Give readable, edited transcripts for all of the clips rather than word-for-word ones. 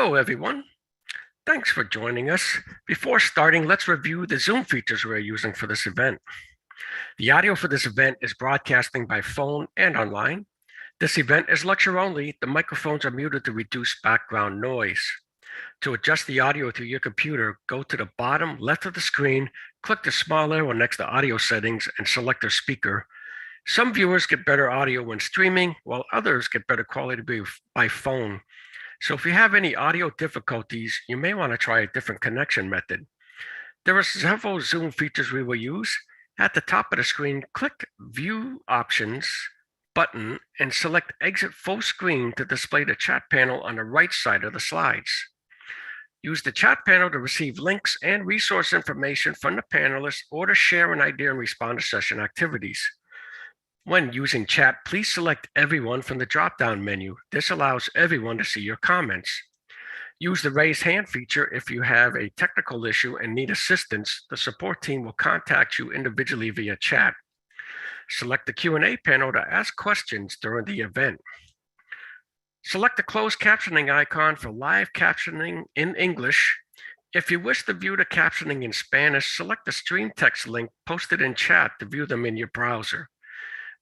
Hello, everyone. Thanks for joining us. Before starting, let's review the Zoom features we're using for this event. The audio for this event is broadcasting by phone and online. This event is lecture only. The microphones are muted to reduce background noise. To adjust the audio through your computer, go to the bottom left of the screen, click the small arrow next to audio settings, and select a speaker. Some viewers get better audio when streaming, while others get better quality by phone. So if you have any audio difficulties, you may want to try a different connection method. There are several Zoom features we will use. At the top of the screen, click View Options button and select Exit Full Screen to display the chat panel on the right side of the slides. Use the chat panel to receive links and resource information from the panelists or to share an idea and respond to session activities. When using chat, please select Everyone from the drop-down menu. This allows everyone to see your comments. Use the raise hand feature if you have a technical issue and need assistance. The support team will contact you individually via chat. Select the Q&A panel to ask questions during the event. Select the closed captioning icon for live captioning in English. If you wish to view the captioning in Spanish, select the stream text link posted in chat to view them in your browser.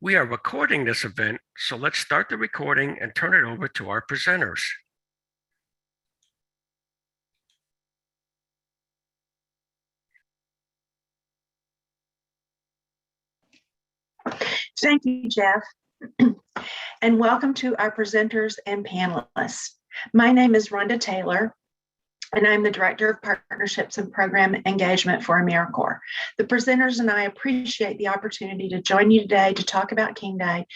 We are recording this event, so let's start the recording and turn it over to our presenters. Thank you, Jeff, and welcome to our presenters and panelists. My name is Rhonda Taylor, and I'm the Director of Partnerships and Program Engagement for Americorps. The presenters and I appreciate the opportunity to join you today to talk about King Day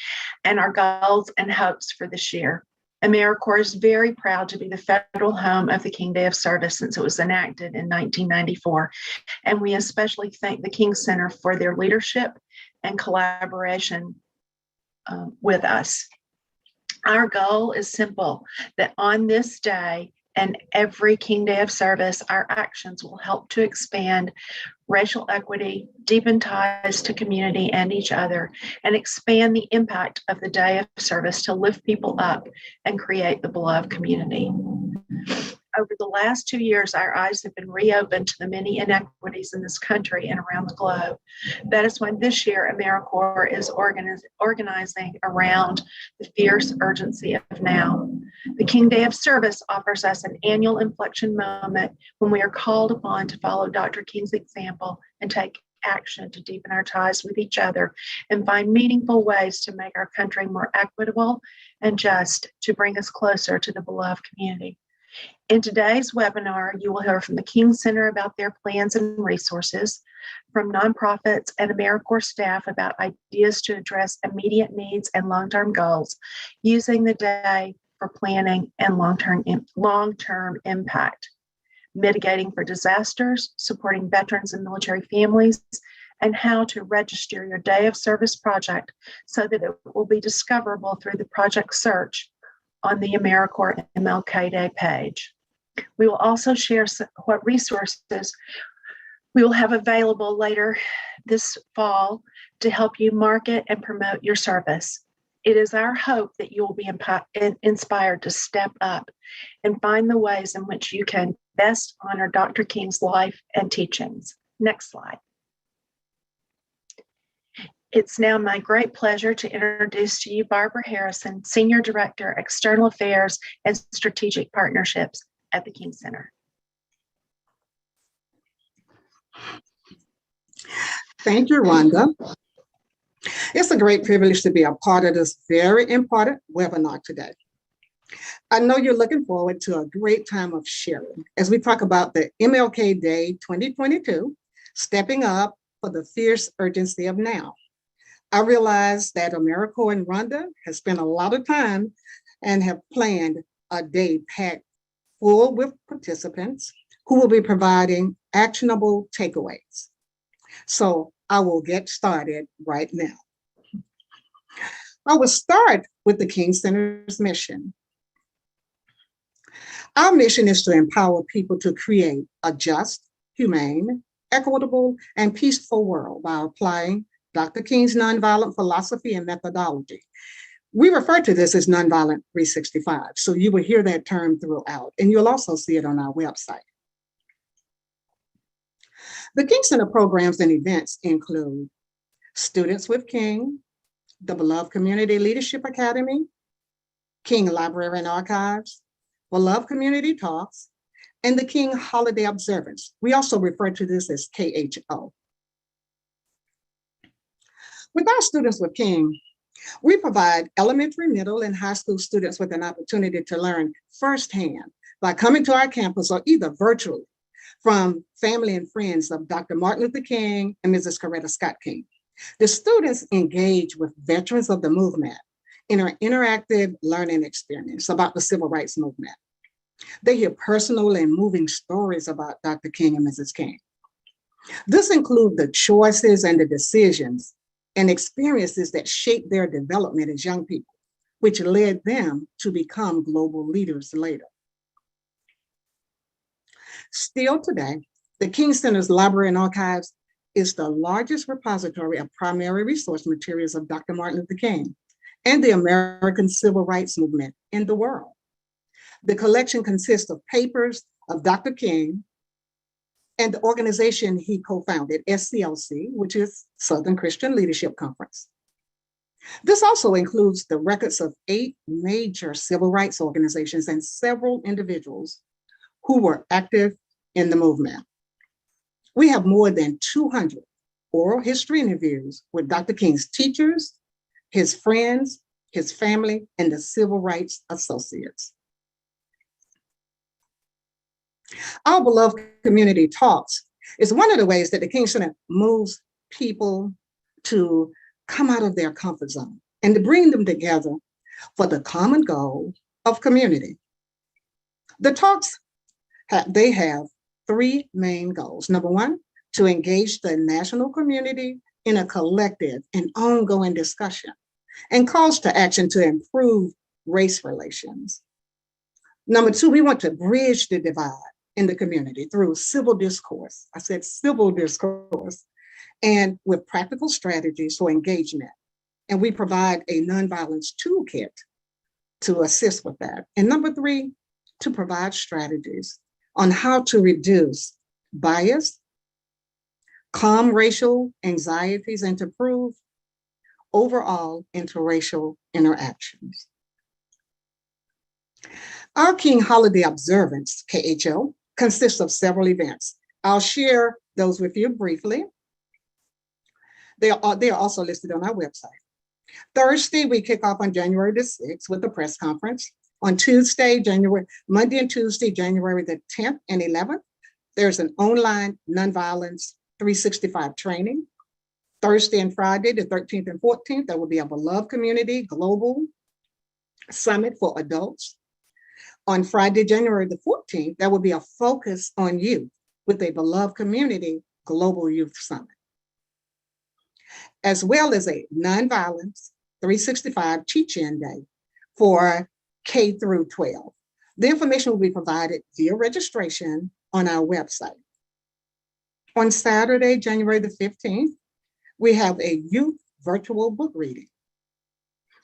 and our goals and hopes for this year. Americorps is very proud to be the federal home of the King Day of Service since it was enacted in 1994, and we especially thank the King Center for their leadership and collaboration with us. Our goal is simple, that on this day, and every King Day of Service, our actions will help to expand racial equity, deepen ties to community and each other, and expand the impact of the Day of Service to lift people up and create the beloved community. Over the last 2 years, our eyes have been reopened to the many inequities in this country and around the globe. That is why this year Americorps is organizing around the fierce urgency of now. The King Day of Service offers us an annual inflection moment when we are called upon to follow Dr. King's example and take action to deepen our ties with each other and find meaningful ways to make our country more equitable and just, to bring us closer to the beloved community. In today's webinar, you will hear from the King Center about their plans and resources, from nonprofits and Americorps staff about ideas to address immediate needs and long-term goals, using the day for planning and long-term impact, mitigating for disasters, supporting veterans and military families, and how to register your Day of Service project so that it will be discoverable through the project search on the Americorps MLK Day page. We will also share what resources we will have available later this fall to help you market and promote your service. It is our hope that you will be inspired to step up and find the ways in which you can best honor Dr. King's life and teachings. Next slide. It's now my great pleasure to introduce to you Barbara Harrison, Senior Director, External Affairs and Strategic Partnerships at the King Center. Thank you, Rhonda. It's a great privilege to be a part of this very important webinar today. I know you're looking forward to a great time of sharing as we talk about the MLK Day 2022, stepping up for the fierce urgency of now. I realize that Americorps and Rhonda have spent a lot of time and have planned a day packed full with participants who will be providing actionable takeaways. So I will get started right now. I will start with the King Center's mission. Our mission is to empower people to create a just, humane, equitable, and peaceful world by applying Dr. King's nonviolent philosophy and methodology. We refer to this as Nonviolent 365. So you will hear that term throughout, and you'll also see it on our website. The King Center programs and events include Students with King, the Beloved Community Leadership Academy, King Library and Archives, Beloved Community Talks, and the King Holiday Observance. We also refer to this as KHO. With our Students with King, we provide elementary, middle, and high school students with an opportunity to learn firsthand by coming to our campus or either virtually from family and friends of Dr. Martin Luther King and Mrs. Coretta Scott King. The students engage with veterans of the movement in an interactive learning experience about the civil rights movement. They hear personal and moving stories about Dr. King and Mrs. King. This includes the choices and the decisions and experiences that shaped their development as young people, which led them to become global leaders later. Still today, the King Center's Library and Archives is the largest repository of primary resource materials of Dr. Martin Luther King and the American Civil Rights Movement in the world. The collection consists of papers of Dr. King and the organization he co-founded, SCLC, which is Southern Christian Leadership Conference. This also includes the records of 8 major civil rights organizations and several individuals who were active in the movement. We have more than 200 oral history interviews with Dr. King's teachers, his friends, his family, and the civil rights associates. Our Beloved Community Talks is one of the ways that the King Center moves people to come out of their comfort zone and to bring them together for the common goal of community. The talks, they have 3 main goals. Number 1, to engage the national community in a collective and ongoing discussion and calls to action to improve race relations. Number 2, we want to bridge the divide in the community through civil discourse. I said civil discourse, and with practical strategies for engagement. And we provide a nonviolence toolkit to assist with that. And number 3, to provide strategies on how to reduce bias, calm racial anxieties, and to improve overall interracial interactions. Our King Holiday Observance, KHO, consists of several events. I'll share those with you briefly. They are also listed on our website. Thursday, we kick off on January the 6th with a press conference. On Monday and Tuesday, January the 10th and 11th, there's an online nonviolence 365 training. Thursday and Friday, the 13th and 14th, there will be a Beloved Community Global Summit for adults. On Friday, January the 14th, there will be a focus on youth with a Beloved Community Global Youth Summit, as well as a Nonviolence 365 Teach-In Day for K through 12. The information will be provided via registration on our website. On Saturday, January the 15th, we have a youth virtual book reading.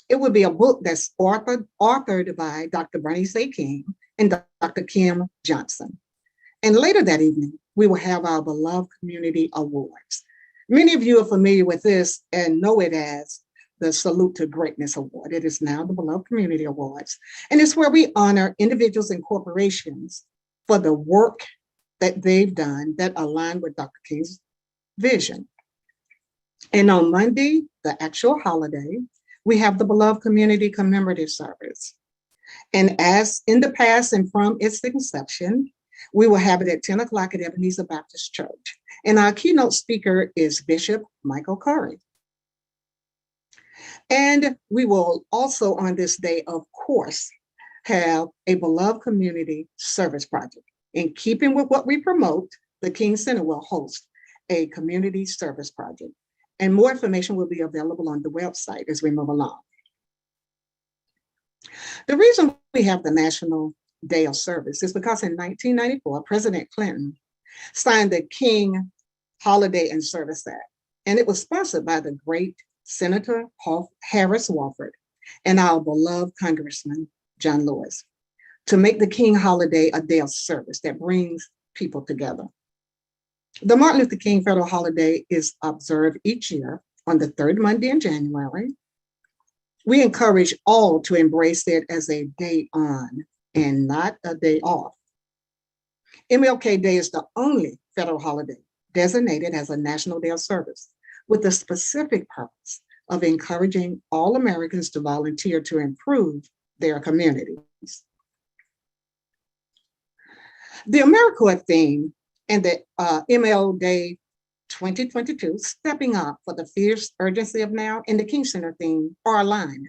It will be a book that's authored by Dr. Bernice A. King and Dr. Kim Johnson. And later that evening, we will have our Beloved Community Awards. Many of you are familiar with this and know it as the Salute to Greatness Award. It is now the Beloved Community Awards. And it's where we honor individuals and corporations for the work that they've done that align with Dr. King's vision. And on Monday, the actual holiday, we have the Beloved Community Commemorative Service. And as in the past and from its inception, we will have it at 10 o'clock at Ebenezer Baptist Church. And our keynote speaker is Bishop Michael Curry. And we will also on this day, of course, have a Beloved Community Service Project. In keeping with what we promote, the King Center will host a community service project. And more information will be available on the website as we move along. The reason we have the National Day of Service is because in 1994, President Clinton signed the King Holiday and Service Act, and it was sponsored by the great Senator Harris Wofford. and our beloved Congressman, John Lewis, to make the King holiday a day of service that brings people together. The Martin Luther King federal holiday is observed each year on the third Monday in January. We encourage all to embrace it as a day on and not a day off. MLK Day is the only federal holiday designated as a national day of service with the specific purpose of encouraging all Americans to volunteer to improve their communities. The Americorps theme and the ML Day 2022, Stepping Up for the Fierce Urgency of Now, and the King Center theme are aligned.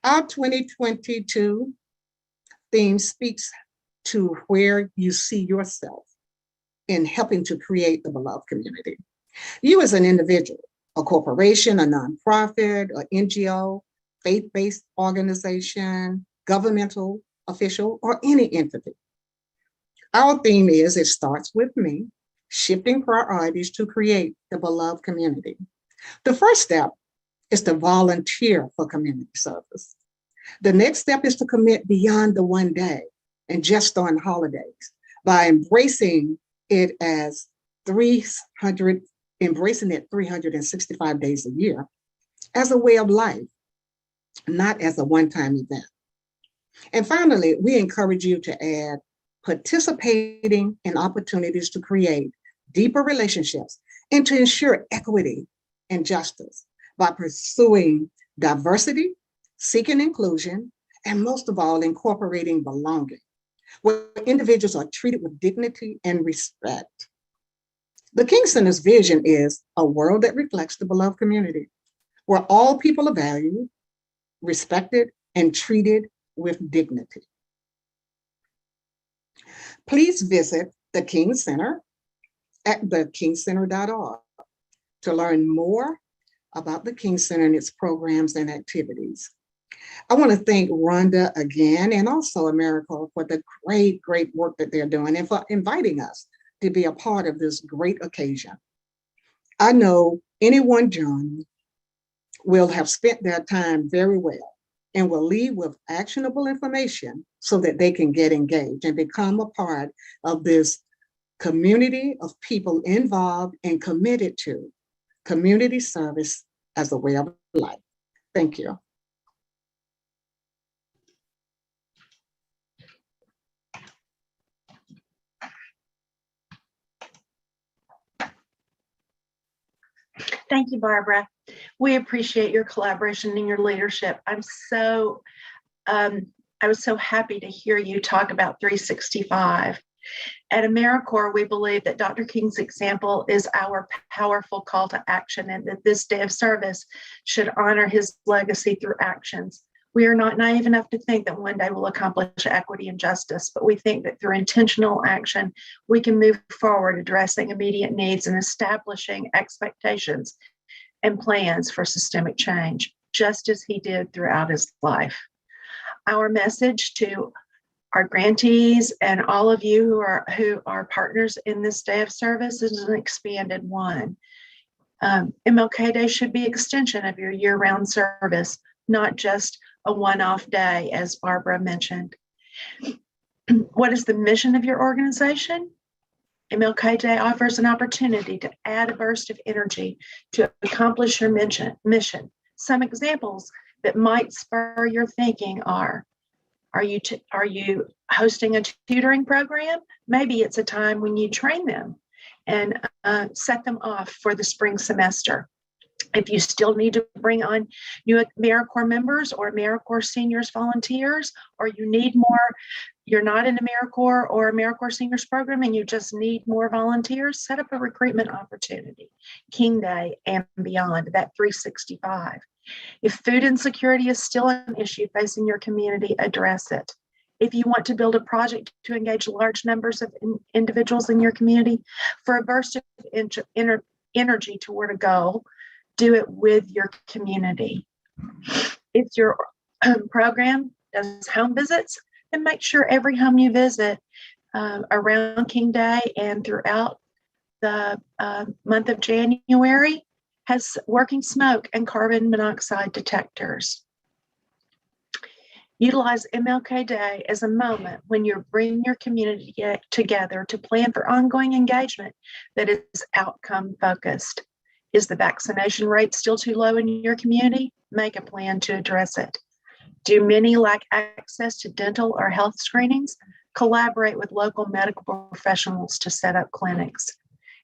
Our 2022 theme speaks to where you see yourself in helping to create the beloved community. You as an individual, a corporation, a nonprofit, an NGO, faith-based organization, governmental official, or any entity. Our theme is, it starts with me, shifting priorities to create the beloved community. The first step is to volunteer for community service. The next step is to commit beyond the one day and just on holidays by embracing it 365 days a year as a way of life, not as a one-time event. And finally, we encourage you to add participating in opportunities to create deeper relationships and to ensure equity and justice by pursuing diversity, seeking inclusion, and most of all, incorporating belonging, where individuals are treated with dignity and respect. The King Center's vision is a world that reflects the beloved community, where all people are valued, respected, and treated with dignity. Please visit the King Center at thekingcenter.org to learn more about the King Center and its programs and activities. I want to thank Rhonda again, and also Americorps, for the great work that they're doing and for inviting us to be a part of this great occasion. I know anyone joining will have spent their time very well and will leave with actionable information so that they can get engaged and become a part of this community of people involved and committed to community service as a way of life. Thank you. Thank you, Barbara. We appreciate your collaboration and your leadership. I was so happy to hear you talk about 365. At Americorps, we believe that Dr. King's example is our powerful call to action, and that this day of service should honor his legacy through actions. We are not naive enough to think that one day we'll accomplish equity and justice, but we think that through intentional action, we can move forward addressing immediate needs and establishing expectations and plans for systemic change, just as he did throughout his life. Our message to our grantees and all of you who are partners in this day of service is an expanded one. MLK Day should be an extension of your year-round service, not just a one-off day, as Barbara mentioned. What is the mission of your organization? MLK Day offers an opportunity to add a burst of energy to accomplish your mission. Some examples that might spur your thinking are you hosting a tutoring program? Maybe it's a time when you train them and set them off for the spring semester. If you still need to bring on new Americorps members or Americorps seniors volunteers, or you need more, you're not in Americorps or Americorps seniors program and you just need more volunteers, set up a recruitment opportunity, King Day and beyond, that 365. If food insecurity is still an issue facing your community, address it. If you want to build a project to engage large numbers of individuals in your community for a burst of energy toward a goal, do it with your community. If your program does home visits, then make sure every home you visit around King Day and throughout the month of January has working smoke and carbon monoxide detectors. Utilize MLK Day as a moment when you're bringing your community together to plan for ongoing engagement that is outcome focused. Is the vaccination rate still too low in your community? Make a plan to address it. Do many lack access to dental or health screenings? Collaborate with local medical professionals to set up clinics.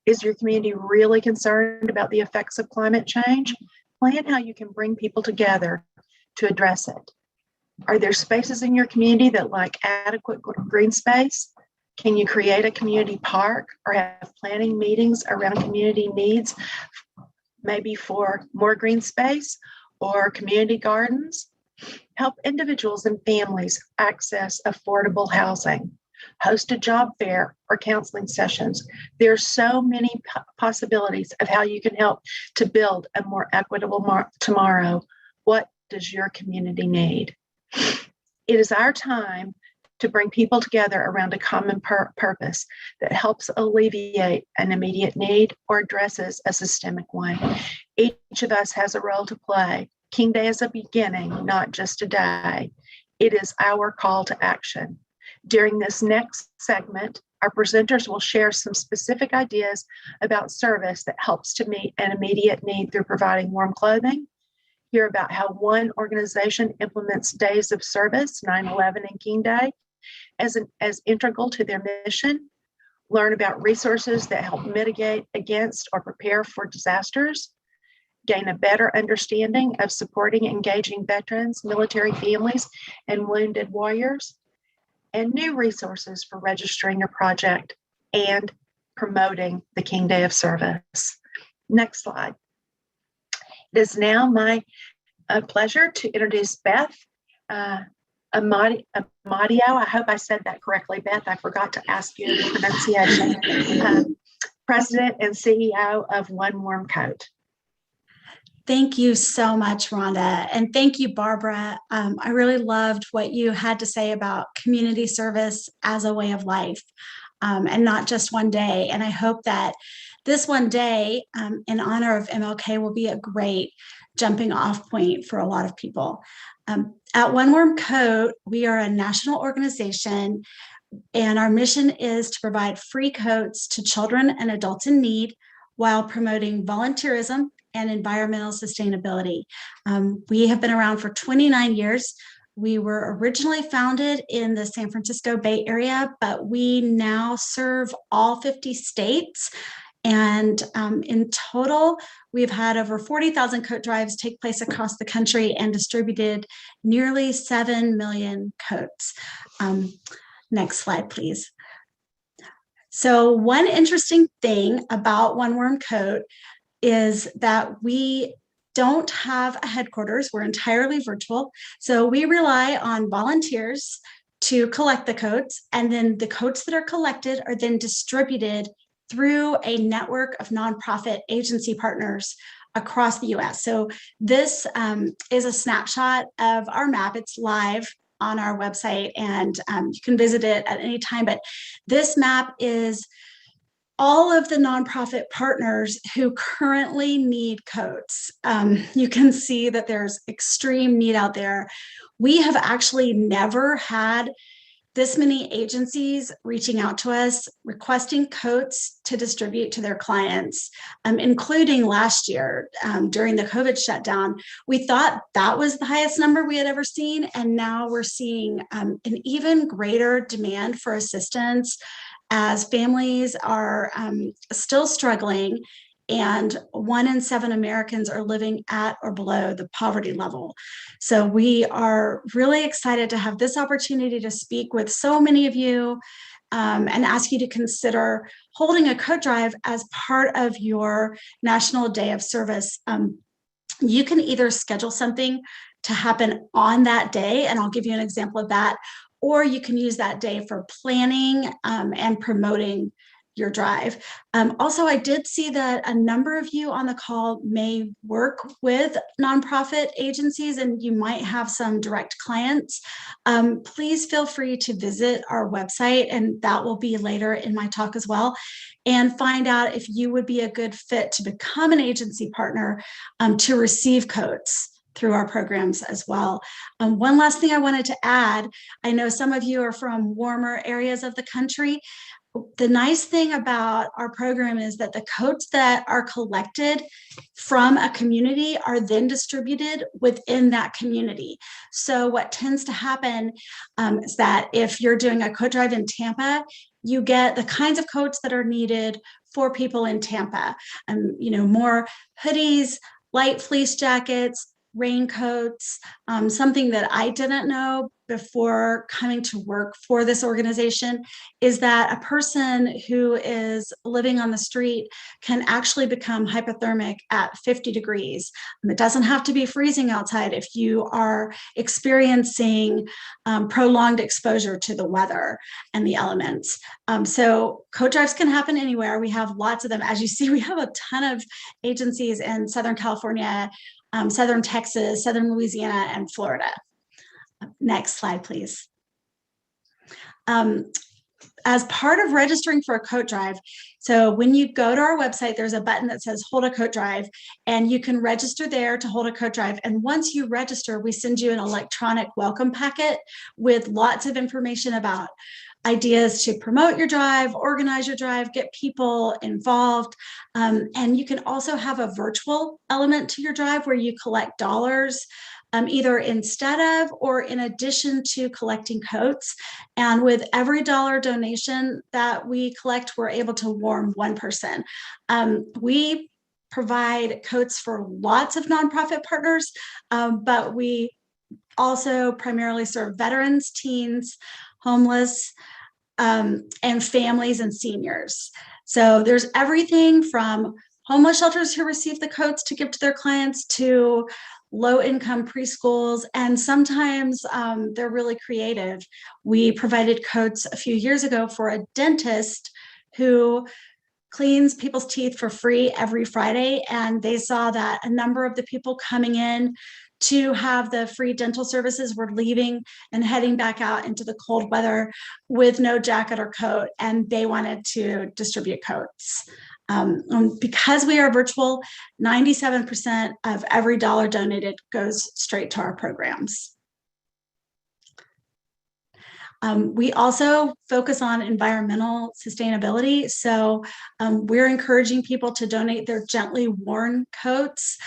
Is your community really concerned about the effects of climate change? Plan how you can bring people together to address it. Are there spaces in your community that lack adequate green space? Can you create a community park or have planning meetings around community needs, maybe for more green space or community gardens? Help individuals and families access affordable housing. Host a job fair or counseling sessions. There are so many possibilities of how you can help to build a more equitable tomorrow. What does your community need? It is our time to bring people together around a common purpose that helps alleviate an immediate need or addresses a systemic one. Each of us has a role to play. King Day is a beginning, not just a day. It is our call to action. During this next segment, our presenters will share some specific ideas about service that helps to meet an immediate need through providing warm clothing. Hear about how one organization implements days of service, 9/11 and King Day, as integral to their mission. Learn about resources that help mitigate against or prepare for disasters. Gain a better understanding of supporting engaging veterans, military families, and wounded warriors, and new resources for registering your project and promoting the King Day of Service. Next slide. It is now my pleasure to introduce Beth Amadio. I hope I said that correctly, Beth. I forgot to ask you the pronunciation. President and CEO of One Warm Coat. Thank you so much, Rhonda. And thank you, Barbara. I really loved what you had to say about community service as a way of life, and not just one day. And I hope that this one day in honor of MLK will be a great jumping off point for a lot of people. At One Warm Coat, we are a national organization, and our mission is to provide free coats to children and adults in need while promoting volunteerism and environmental sustainability. We have been around for 29 years. We were originally founded in the San Francisco Bay Area, but we now serve all 50 states. And in total, we've had over 40,000 coat drives take place across the country and distributed nearly 7 million coats. Next slide, please. So one interesting thing about One Warm Coat is that we don't have a headquarters. We're entirely virtual. So we rely on volunteers to collect the coats, and then the coats that are collected are then distributed through a network of nonprofit agency partners across the US. So this is a snapshot of our map. It's live on our website, and you can visit it at any time. But this map is all of the nonprofit partners who currently need coats. You can see that there's extreme need out there. We have actually never had this many agencies reaching out to us, requesting coats to distribute to their clients, including last year during the COVID shutdown. We thought that was the highest number we had ever seen, and now we're seeing an even greater demand for assistance as families are still struggling, and 1 in 7 Americans are living at or below the poverty level. So we are really excited to have this opportunity to speak with so many of you and ask you to consider holding a coat drive as part of your National Day of Service. You can either schedule something to happen on that day, and I'll give you an example of that, or you can use that day for planning and promoting your drive. Also, I did see that a number of you on the call may work with nonprofit agencies, and you might have some direct clients. Please feel free to visit our website, and that will be later in my talk as well, and find out if you would be a good fit to become an agency partner to receive coats through our programs as well. One last thing I wanted to add, I know some of you are from warmer areas of the country. The nice thing about our program is that the coats that are collected from a community are then distributed within that community. So what tends to happen is that if you're doing a coat drive in Tampa, you get the kinds of coats that are needed for people in Tampa. More hoodies, light fleece jackets, raincoats. Something that I didn't know before coming to work for this organization is that a person who is living on the street can actually become hypothermic at 50 degrees. It doesn't have to be freezing outside if you are experiencing prolonged exposure to the weather and the elements. So coat drives can happen anywhere. We have lots of them. As you see, we have a ton of agencies in Southern California, Southern Texas, Southern Louisiana, and Florida. Next slide, please. As part of registering for a coat drive, so when you go to our website, there's a button that says hold a coat drive, and you can register there to hold a coat drive. And once you register, we send you an electronic welcome packet with lots of information about ideas to promote your drive, organize your drive, get people involved. And you can also have a virtual element to your drive where you collect dollars, either instead of or in addition to collecting coats. And with every dollar donation that we collect, we're able to warm one person. We provide coats for lots of nonprofit partners, but we also primarily serve veterans, teens, homeless, and families and seniors. So there's everything from homeless shelters who receive the coats to give to their clients to low-income preschools, and sometimes they're really creative. We provided coats a few years ago for a dentist who cleans people's teeth for free every Friday, and they saw that a number of the people coming in to have the free dental services were leaving and heading back out into the cold weather with no jacket or coat, and they wanted to distribute coats. Because we are virtual, 97% of every dollar donated goes straight to our programs. We also focus on environmental sustainability. So we're encouraging people to donate their gently worn coats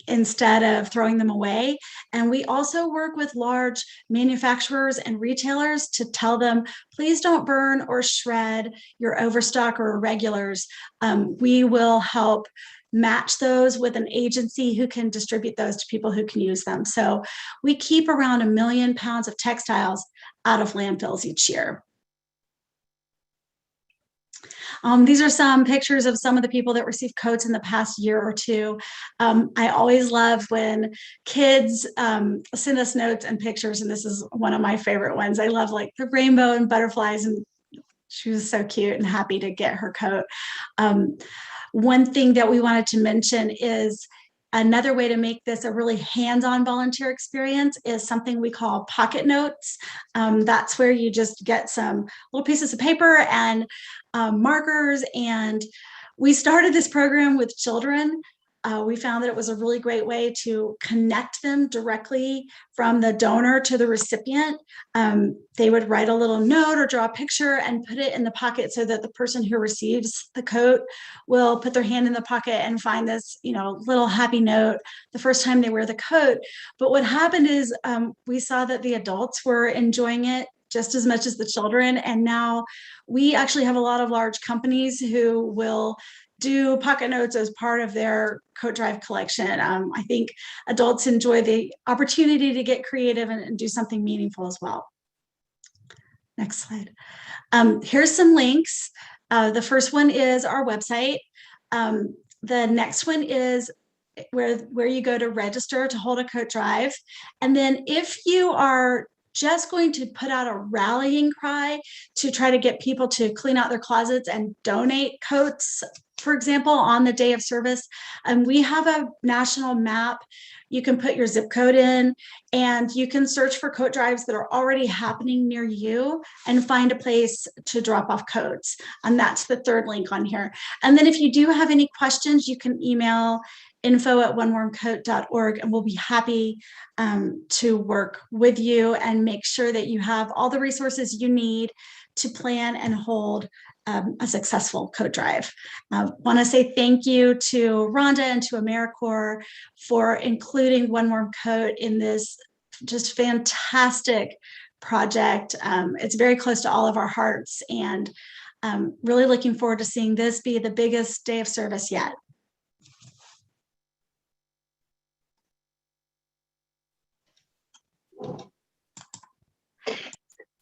instead of throwing them away. And we also work with large manufacturers and retailers to tell them, please don't burn or shred your overstock or irregulars. We will help match those with an agency who can distribute those to people who can use them. So we keep around 1 million pounds of textiles out of landfills each year. These are some pictures of some of the people that received coats in the past year or two. I always love when kids send us notes and pictures, and this is one of my favorite ones. I love like the rainbow and butterflies, and she was so cute and happy to get her coat. One thing that we wanted to mention is another way to make this a really hands-on volunteer experience is something we call pocket notes. That's where you just get some little pieces of paper and markers. And we started this program with children. We found that it was a really great way to connect them directly from the donor to the recipient. They would write a little note or draw a picture and put it in the pocket so that the person who receives the coat will put their hand in the pocket and find this, little happy note the first time they wear the coat. But what happened is we saw that the adults were enjoying it just as much as the children. And now we actually have a lot of large companies who will do pocket notes as part of their coat drive collection. I think adults enjoy the opportunity to get creative and do something meaningful as well. Next slide. Here's some links. The first one is our website. The next one is where you go to register to hold a coat drive. And then if you are just going to put out a rallying cry to try to get people to clean out their closets and donate coats, for example, on the day of service, we have a national map. You can put your zip code in and you can search for coat drives that are already happening near you and find a place to drop off coats. And that's the third link on here. And then if you do have any questions, you can email info@onewarmcoat.org, and we'll be happy to work with you and make sure that you have all the resources you need to plan and hold a successful coat drive. I want to say thank you to Rhonda and to Americorps for including One Warm Coat in this just fantastic project. It's very close to all of our hearts, and really looking forward to seeing this be the biggest day of service yet.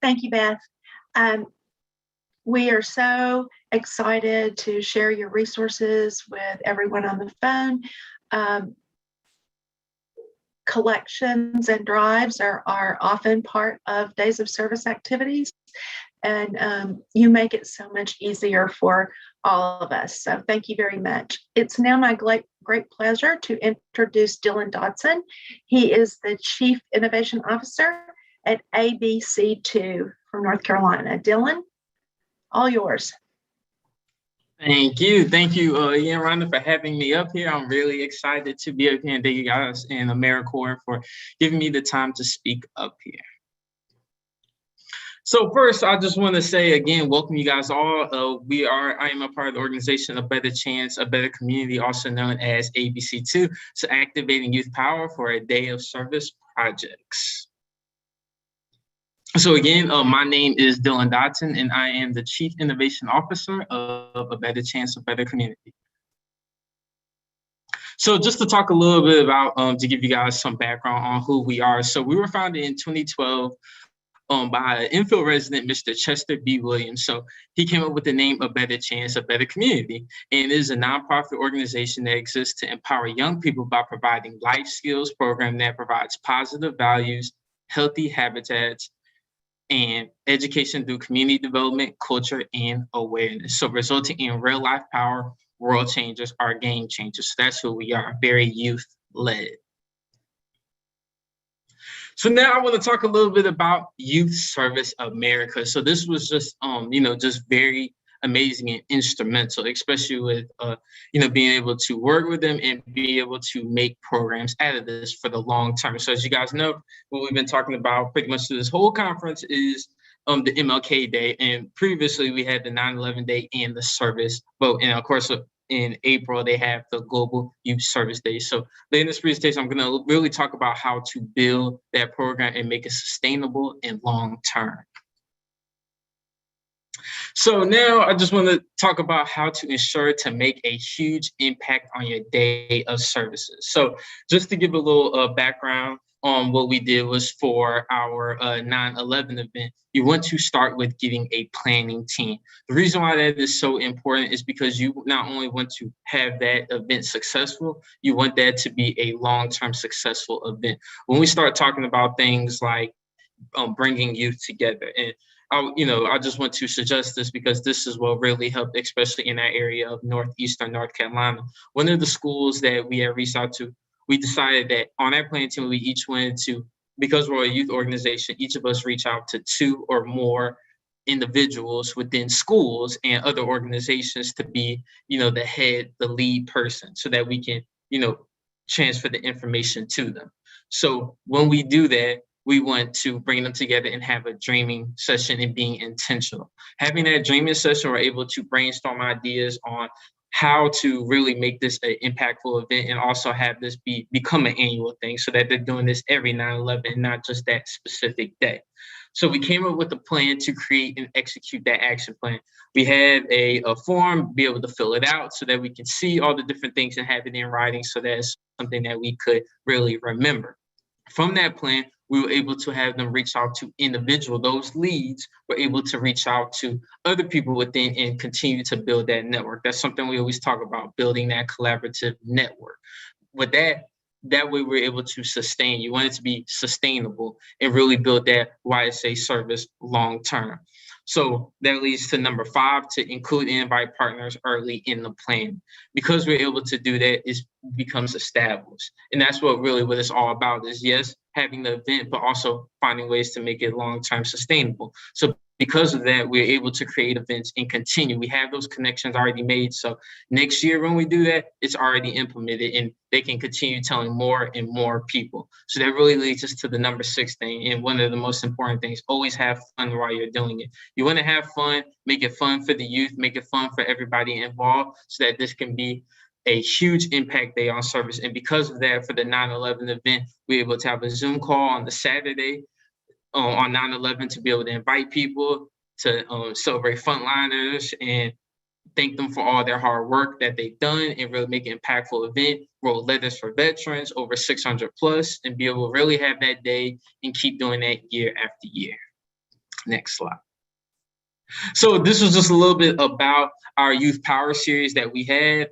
Thank you, Beth. We are so excited to share your resources with everyone on the phone. Collections and drives are often part of days of service activities, and you make it so much easier for all of us. So thank you very much. It's now my great pleasure to introduce Dylan Dodson. He is the Chief Innovation Officer at ABC2 from North Carolina. Dylan, all yours. Thank you again, Rhonda, for having me up here. I'm really excited to be up here, and thank you guys and Americorps for giving me the time to speak up here. So first, I just want to say again, welcome you guys all. I am a part of the organization A Better Chance, A Better Community, also known as ABC2, so activating youth power for a day of service projects. So again, my name is Dylan Dodson, and I am the Chief Innovation Officer of A Better Chance, A Better Community. So just to talk a little bit about, to give you guys some background on who we are. So we were founded in 2012 by an infill resident, Mr. Chester B. Williams. So he came up with the name A Better Chance, A Better Community, and it is a nonprofit organization that exists to empower young people by providing life skills program that provides positive values, healthy habitats, and education through community development, culture, and awareness. So resulting in real life power, world changers are game changers. So that's who we are, very youth-led. So now I want to talk a little bit about Youth Service America. So this was just, just very amazing and instrumental, especially with, being able to work with them and be able to make programs out of this for the long term. So as you guys know, what we've been talking about pretty much through this whole conference is the MLK Day. And previously we had the 9/11 Day and the service vote. And of course, in April, they have the Global Youth Service Day. So in this presentation, I'm going to really talk about how to build that program and make it sustainable and long-term. So now I just want to talk about how to ensure to make a huge impact on your day of services. So just to give a little background on what we did was for our 9/11 event, you want to start with getting a planning team. The reason why that is so important is because you not only want to have that event successful, you want that to be a long-term successful event. When we start talking about things like bringing youth together, and I just want to suggest this because this is what really helped, especially in that area of northeastern North Carolina. One of the schools that we had reached out to, we decided that on our planning team, we each wanted to, because we're a youth organization, each of us reach out to 2 or more individuals within schools and other organizations to be, the lead person, so that we can, transfer the information to them. So when we do that, we want to bring them together and have a dreaming session and being intentional. Having that dreaming session, we're able to brainstorm ideas on how to really make this an impactful event and also have this become an annual thing, so that they're doing this every 9/11, not just that specific day. So we came up with a plan to create and execute that action plan. We had a form, be able to fill it out so that we can see all the different things and have it in writing, so that's something that we could really remember. From that plan, we were able to have them reach out to those leads were able to reach out to other people within and continue to build that network. That's something we always talk about, building that collaborative network. With that way we're able to sustain. You want it to be sustainable and really build that YSA service long term. So that leads to number 5, to include and invite partners early in the plan. Because we're able to do that, it becomes established. And that's what it's all about is, yes, having the event, but also finding ways to make it long-term sustainable. So because of that, we're able to create events and continue. We have those connections already made. So next year when we do that, it's already implemented and they can continue telling more and more people. So that really leads us to the number 6 thing. And one of the most important things, always have fun while you're doing it. You want to have fun, make it fun for the youth, make it fun for everybody involved so that this can be a huge impact day on service. And because of that, for the 9/11 event, we're able to have a Zoom call on the Saturday on 9/11 to be able to invite people to celebrate frontliners and thank them for all their hard work that they've done and really make an impactful event, wrote letters for veterans, over 600 plus, and be able to really have that day and keep doing that year after year. Next slide. So this was just a little bit about our Youth Power series that we had.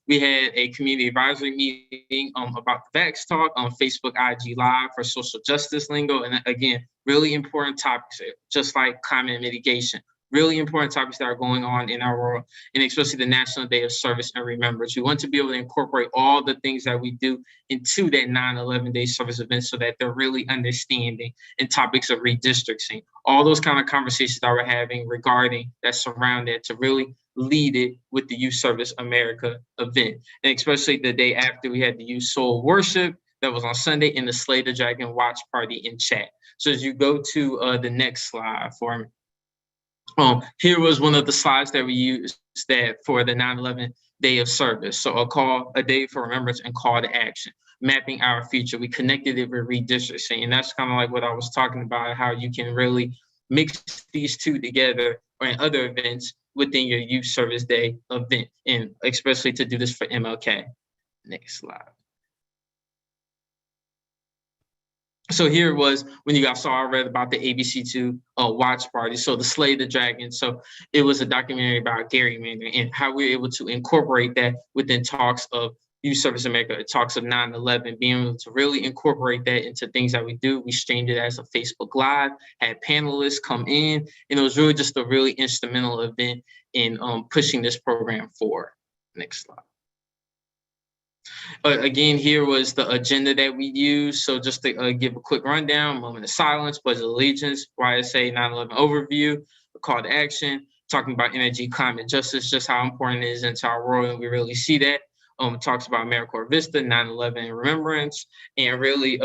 We had a community advisory meeting about the Vax Talk on Facebook IG Live for social justice lingo. And again, really important topics, just like climate mitigation. Really important topics that are going on in our world, and especially the National Day of Service and Remembrance. We want to be able to incorporate all the things that we do into that 9/11 Day service event so that they're really understanding in topics of redistricting, all those kind of conversations that we're having regarding that surround that to really lead it with the Youth Service America event. And especially the day after, we had the Youth Soul Worship that was on Sunday and the Slay the Dragon watch party in chat. So as you go to the next slide for me. Here was one of the slides that we used that for the 9/11 Day of Service. So a day for remembrance and call to action, mapping our future. We connected it with redistricting, and that's kind of like what I was talking about, how you can really mix these two together or in other events within your Youth Service Day event, and especially to do this for MLK. Next slide. So here was when you guys saw, I read about the ABC2 watch party. So the Slay the Dragon. So it was a documentary about gerrymandering and how we were able to incorporate that within talks of Youth Service America, talks of 9/11, being able to really incorporate that into things that we do. We streamed it as a Facebook Live, had panelists come in, and it was really just a really instrumental event in pushing this program forward. Next slide. Again, here was the agenda that we used. So just to give a quick rundown, moment of silence, pledge of allegiance, YSA 9/11 overview, a call to action, talking about energy, climate justice, just how important it is into our world, and we really see that. Talks about Americorps Vista, 9/11 remembrance, and really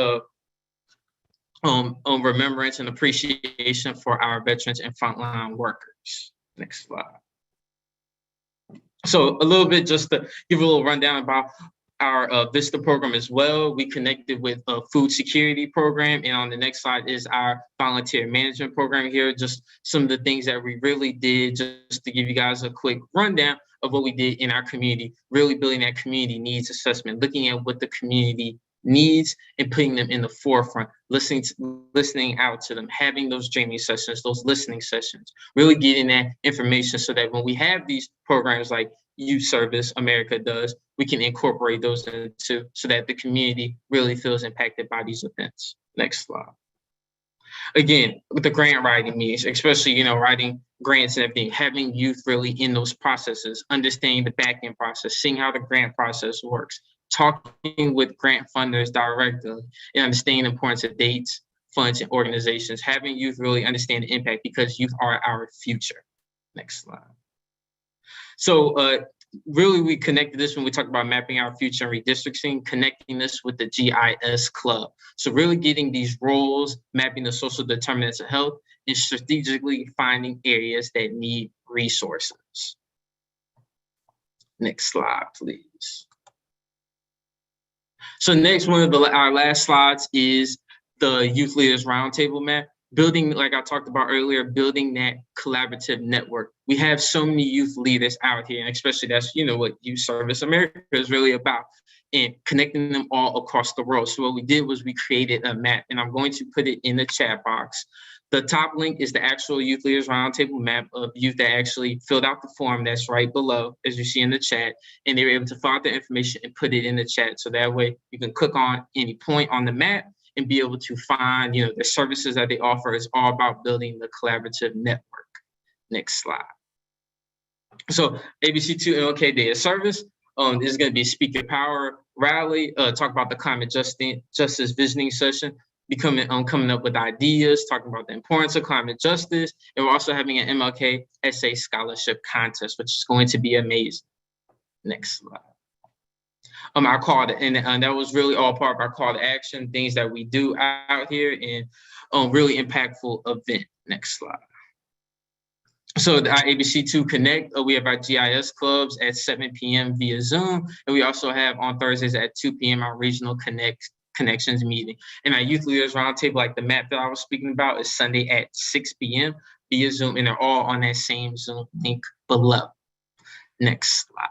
remembrance and appreciation for our veterans and frontline workers. Next slide. So a little bit just to give a little rundown about our Vista program as well. We connected with a food security program, and on the next slide is our volunteer management program here. Just some of the things that we really did, just to give you guys a quick rundown of what we did in our community, really building that community needs assessment, looking at what the community needs and putting them in the forefront, listening out to them, having those dreaming sessions, those listening sessions, really getting that information so that when we have these programs like Youth Service America does, we can incorporate those into so that the community really feels impacted by these events. Next slide. Again, with the grant writing meetings, especially, writing grants and everything, having youth really in those processes, understanding the back-end process, seeing how the grant process works, talking with grant funders directly, and understanding the importance of dates, funds, and organizations, having youth really understand the impact because youth are our future. Next slide. So really we connected this when we talk about mapping our future and redistricting, connecting this with the GIS Club. So really getting these roles, mapping the social determinants of health, and strategically finding areas that need resources. Next slide, please. So next, one of our last slides is the Youth Leaders Roundtable map. Building, like I talked about earlier, building that collaborative network. We have so many youth leaders out here, and especially that's, what Youth Service America is really about, and connecting them all across the world. So what we did was we created a map, and I'm going to put it in the chat box. The top link is the actual Youth Leaders Roundtable map of youth that actually filled out the form that's right below, as you see in the chat, and they were able to fill out the information and put it in the chat. So that way you can click on any point on the map and be able to find, the services that they offer. Is all about building the collaborative network. Next slide. So ABC2 MLK Day of Service. This is going to be a speaker power rally, talk about the climate justice visioning session, coming up with ideas, talking about the importance of climate justice. And we're also having an MLK essay scholarship contest, which is going to be amazing. Next slide. Our call to, and that was really all part of our call to action, things that we do out here, and really impactful event. Next slide. So our ABC2 Connect, we have our GIS clubs at 7 p.m. via Zoom. And we also have on Thursdays at 2 p.m. our regional connections meeting. And our youth leaders roundtable, like the map that I was speaking about, is Sunday at 6 p.m. via Zoom. And they're all on that same Zoom link below. Next slide.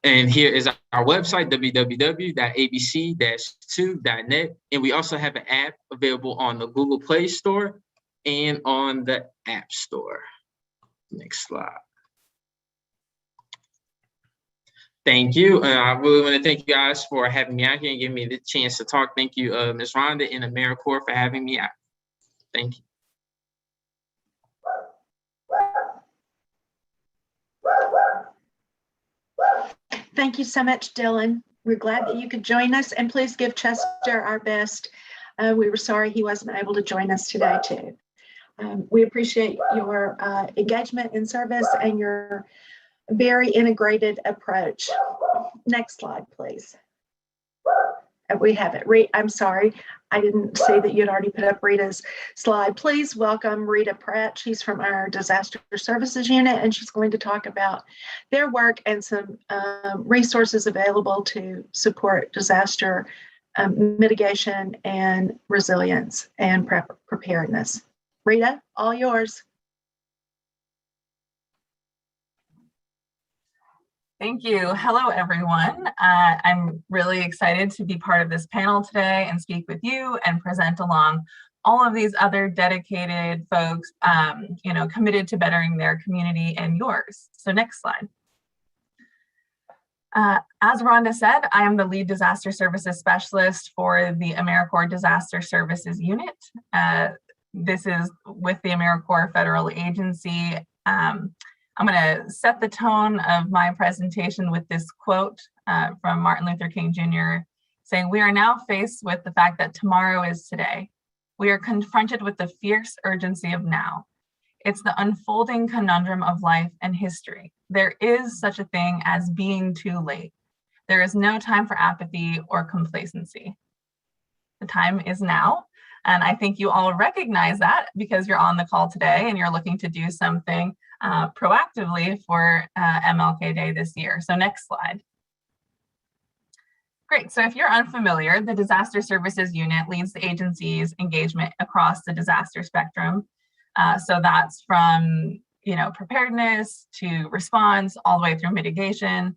And here is our website, www.abc-2.net. And we also have an app available on the Google Play Store and on the App Store. Next slide. Thank you. I really want to thank you guys for having me out here and giving me the chance to talk. Thank you, Ms. Rhonda and Americorps for having me out. Thank you. Thank you so much, Dylan. We're glad that you could join us, and please give Chester our best. We were sorry he wasn't able to join us today too. We appreciate your engagement in service and your very integrated approach. Next slide, please. We have it. I'm sorry, I didn't see that you had already put up Rita's slide. Please welcome Rita Pratt. She's from our Disaster Services Unit, and she's going to talk about their work and some resources available to support disaster mitigation and resilience and preparedness. Rita, all yours. Thank you. Hello, everyone. I'm really excited to be part of this panel today and speak with you and present along all of these other dedicated folks, committed to bettering their community and yours. So next slide. As Rhonda said, I am the lead disaster services specialist for the Americorps Disaster Services Unit. This is with the Americorps federal agency. I'm going to set the tone of my presentation with this quote from Martin Luther King Jr. saying, "We are now faced with the fact that tomorrow is today. We are confronted with the fierce urgency of now. It's the unfolding conundrum of life and history. There is such a thing as being too late. There is no time for apathy or complacency. The time is now." And I think you all recognize that because you're on the call today and you're looking to do something proactively for MLK Day this year. So next slide. Great, so if you're unfamiliar, the Disaster Services Unit leads the agency's engagement across the disaster spectrum. So that's from preparedness to response all the way through mitigation.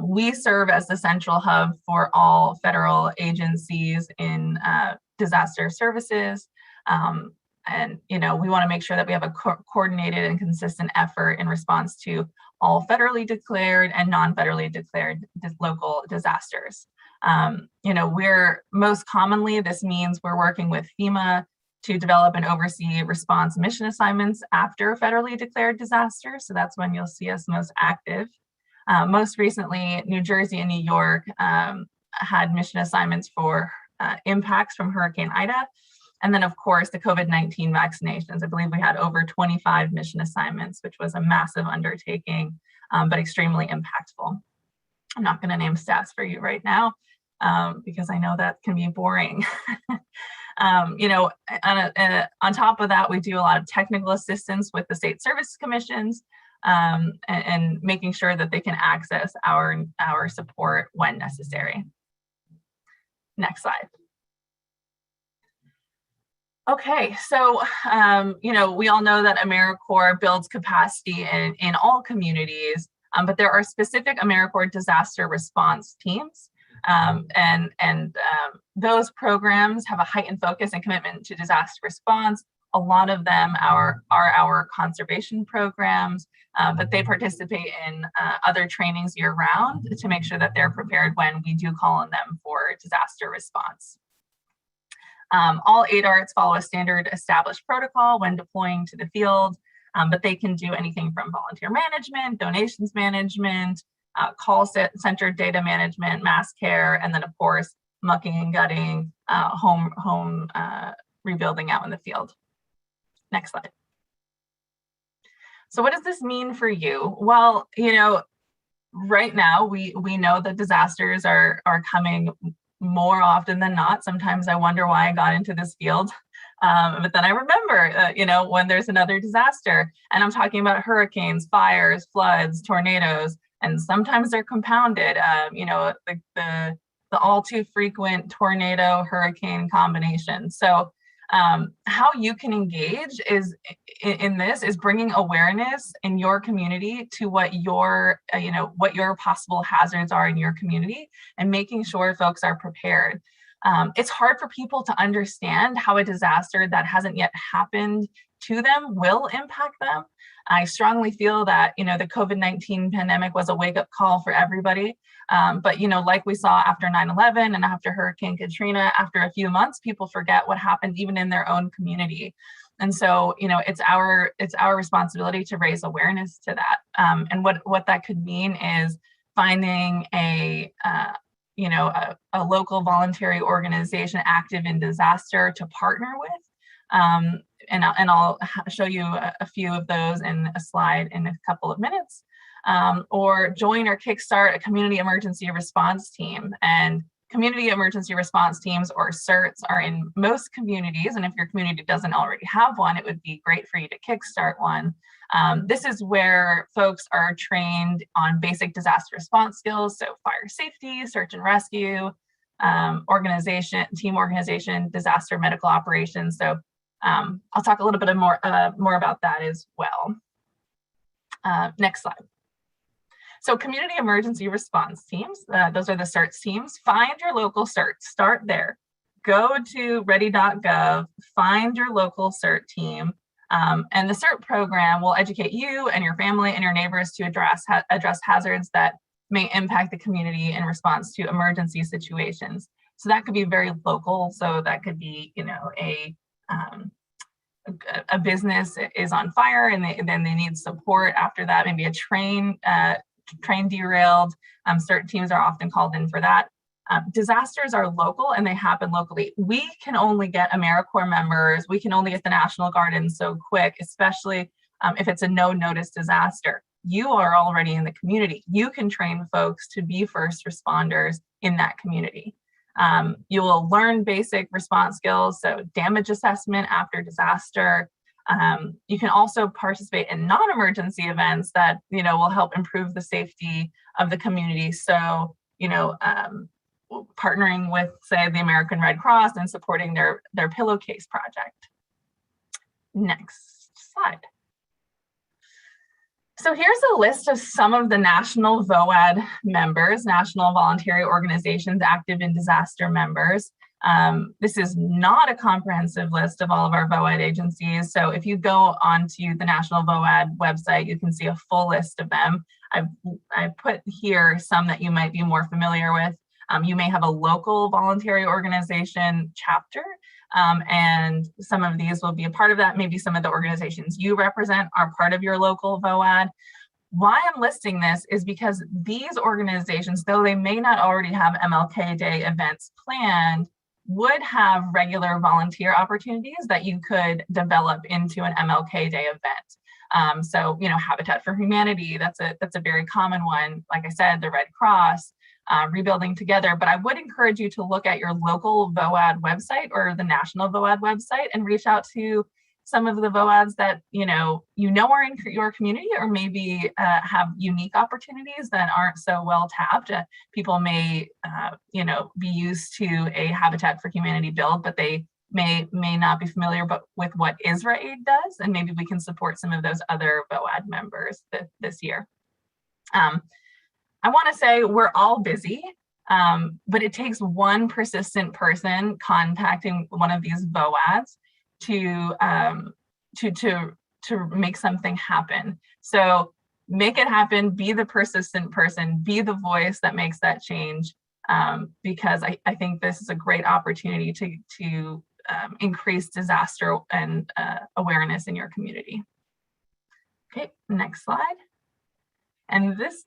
We serve as the central hub for all federal agencies in disaster services. And we want to make sure that we have a coordinated and consistent effort in response to all federally declared and non-federally declared local disasters. We're most commonly, this means we're working with FEMA to develop and oversee response mission assignments after federally declared disasters. So that's when you'll see us most active. Most recently, New Jersey and New York had mission assignments for impacts from Hurricane Ida. And then, of course, the COVID-19 vaccinations. I believe we had over 25 mission assignments, which was a massive undertaking, but extremely impactful. I'm not going to name stats for you right now because I know that can be boring. On top of that, we do a lot of technical assistance with the state service commissions and making sure that they can access our support when necessary. Next slide. Okay, so, we all know that Americorps builds capacity in all communities, but there are specific Americorps disaster response teams. Those programs have a heightened focus and commitment to disaster response. A lot of them are our conservation programs, but they participate in other trainings year round to make sure that they're prepared when we do call on them for disaster response. All 8 ARTs follow a standard established protocol when deploying to the field, but they can do anything from volunteer management, donations management, call center data management, mass care, and then of course, mucking and gutting, home rebuilding out in the field. Next slide. So what does this mean for you? Well, right now we know that disasters are coming more often than not. Sometimes I wonder why I got into this field. But then I remember, when there's another disaster, and I'm talking about hurricanes, fires, floods, tornadoes, and sometimes they're compounded. The all too frequent tornado hurricane combination. So how you can engage in this is bringing awareness in your community to what your possible hazards are in your community, and making sure folks are prepared. It's hard for people to understand how a disaster that hasn't yet happened to them will impact them. I strongly feel that, the COVID-19 pandemic was a wake-up call for everybody. But, like we saw after 9/11 and after Hurricane Katrina, after a few months, people forget what happened even in their own community. And so, it's our responsibility to raise awareness to that. And what that could mean is finding a local voluntary organization active in disaster to partner with. And I'll show you a few of those in a slide in a couple of minutes. Or join or kickstart a community emergency response team. And community emergency response teams, or CERTs, are in most communities. And if your community doesn't already have one, it would be great for you to kickstart one. This is where folks are trained on basic disaster response skills, so fire safety, search and rescue, team organization, disaster medical operations. So I'll talk a little bit more about that as well. Next slide. So community emergency response teams, those are the CERTs teams. Find your local CERT, start there. Go to ready.gov, find your local CERT team, and the CERT program will educate you and your family and your neighbors to address hazards that may impact the community in response to emergency situations. So that could be very local. So that could be, a business is on fire and then they need support after that. Maybe a train derailed. CERT teams are often called in for that. Disasters are local and they happen locally. We can only get Americorps members. We can only get the National Guard in so quick, especially if it's a no-notice disaster. You are already in the community. You can train folks to be first responders in that community. You will learn basic response skills, so damage assessment after disaster. You can also participate in non-emergency events that will help improve the safety of the community. So partnering with, say, the American Red Cross and supporting their pillowcase project. Next slide. So here's a list of some of the national VOAD members, National Voluntary Organizations Active in Disaster members. This is not a comprehensive list of all of our VOAD agencies. So if you go onto the National VOAD website, you can see a full list of them. I've put here some that you might be more familiar with. You may have a local voluntary organization chapter, and some of these will be a part of that. Maybe some of the organizations you represent are part of your local VOAD. Why I'm listing this is because these organizations, though they may not already have MLK Day events planned, would have regular volunteer opportunities that you could develop into an MLK Day event. So, Habitat for Humanity, that's a very common one. Like I said, the Red Cross, Rebuilding Together. But I would encourage you to look at your local VOAD website or the national VOAD website and reach out to some of the VOADs that are in your community, or maybe have unique opportunities that aren't so well tapped. People may be used to a Habitat for Humanity build, but they may not be familiar with what IsraAid does, and maybe we can support some of those other VOAD members this year. I want to say we're all busy, but it takes one persistent person contacting one of these VOADs to make something happen. So make it happen, be the persistent person, be the voice that makes that change, because I think this is a great opportunity to increase disaster and awareness in your community. Okay, next slide. And this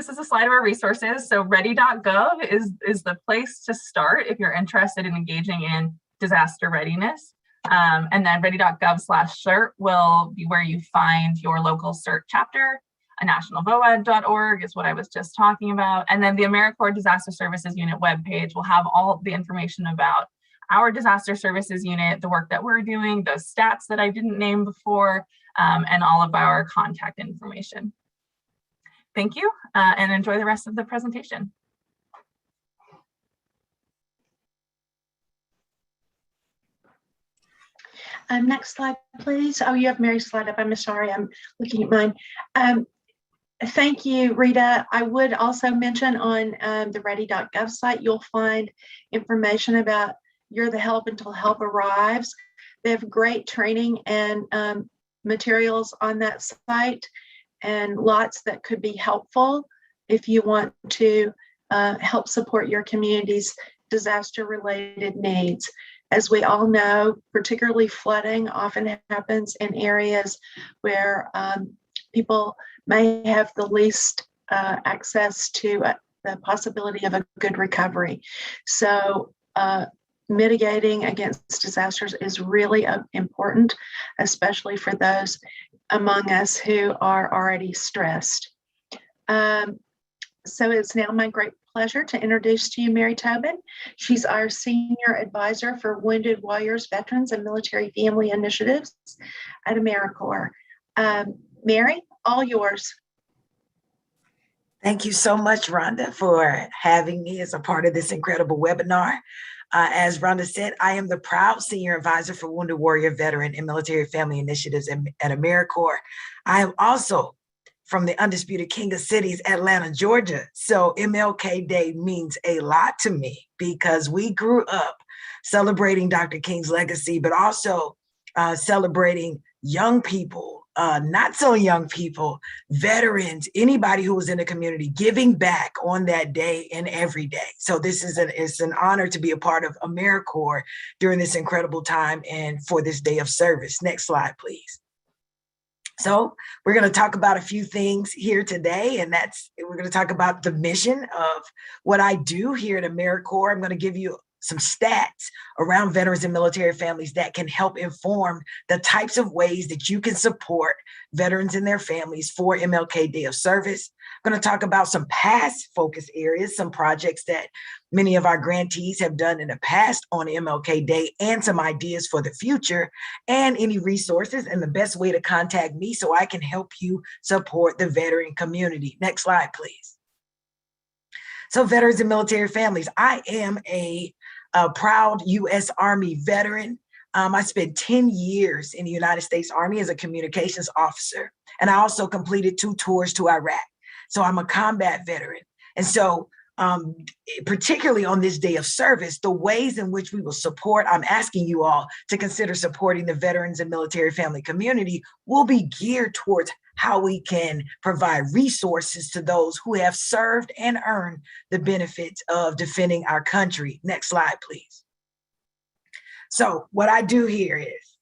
is a slide of our resources. So ready.gov is the place to start if you're interested in engaging in disaster readiness. And then ready.gov/CERT will be where you find your local CERT chapter. nationalvoed.org is what I was just talking about. And then the Americorps Disaster Services Unit webpage will have all the information about our disaster services unit, the work that we're doing, those stats that I didn't name before, and all of our contact information. Thank you, and enjoy the rest of the presentation. Next slide, please. Oh, you have Mary's slide up. I'm sorry, I'm looking at mine. Thank you, Rita. I would also mention on the ready.gov site, you'll find information about You're the Help Until Help Arrives. They have great training and materials on that site, and lots that could be helpful if you want to help support your community's disaster-related needs. As we all know, particularly flooding often happens in areas where people may have the least access to the possibility of a good recovery. So mitigating against disasters is really important, especially for those among us who are already stressed. So it's now my great pleasure to introduce to you Mary Tobin. She's our Senior Advisor for Wounded Warriors, Veterans, and Military Family Initiatives at Americorps. Mary, all yours. Thank you so much, Rhonda, for having me as a part of this incredible webinar. As Rhonda said, I am the proud Senior Advisor for Wounded Warrior, Veteran, and Military Family Initiatives at Americorps. I am also from the undisputed King of Cities, Atlanta, Georgia. So MLK Day means a lot to me because we grew up celebrating Dr. King's legacy, but also celebrating young people, not so young people, veterans, anybody who was in the community, giving back on that day and every day. So this is it's an honor to be a part of Americorps during this incredible time and for this day of service. Next slide, please. So we're going to talk about a few things here today, and we're going to talk about the mission of what I do here at Americorps. I'm going to give you some stats around veterans and military families that can help inform the types of ways that you can support veterans and their families for MLK Day of Service. I'm going to talk about some past focus areas, some projects that many of our grantees have done in the past on MLK Day, and some ideas for the future, and any resources and the best way to contact me so I can help you support the veteran community. Next slide, please. So veterans and military families, I am a proud U.S. Army veteran. I spent 10 years in the United States Army as a communications officer, and I also completed 2 tours to Iraq. So I'm a combat veteran. And so particularly on this day of service, the ways in which we will support, I'm asking you all to consider supporting the veterans and military family community, will be geared towards how we can provide resources to those who have served and earned the benefits of defending our country. Next slide, please. So what I do here is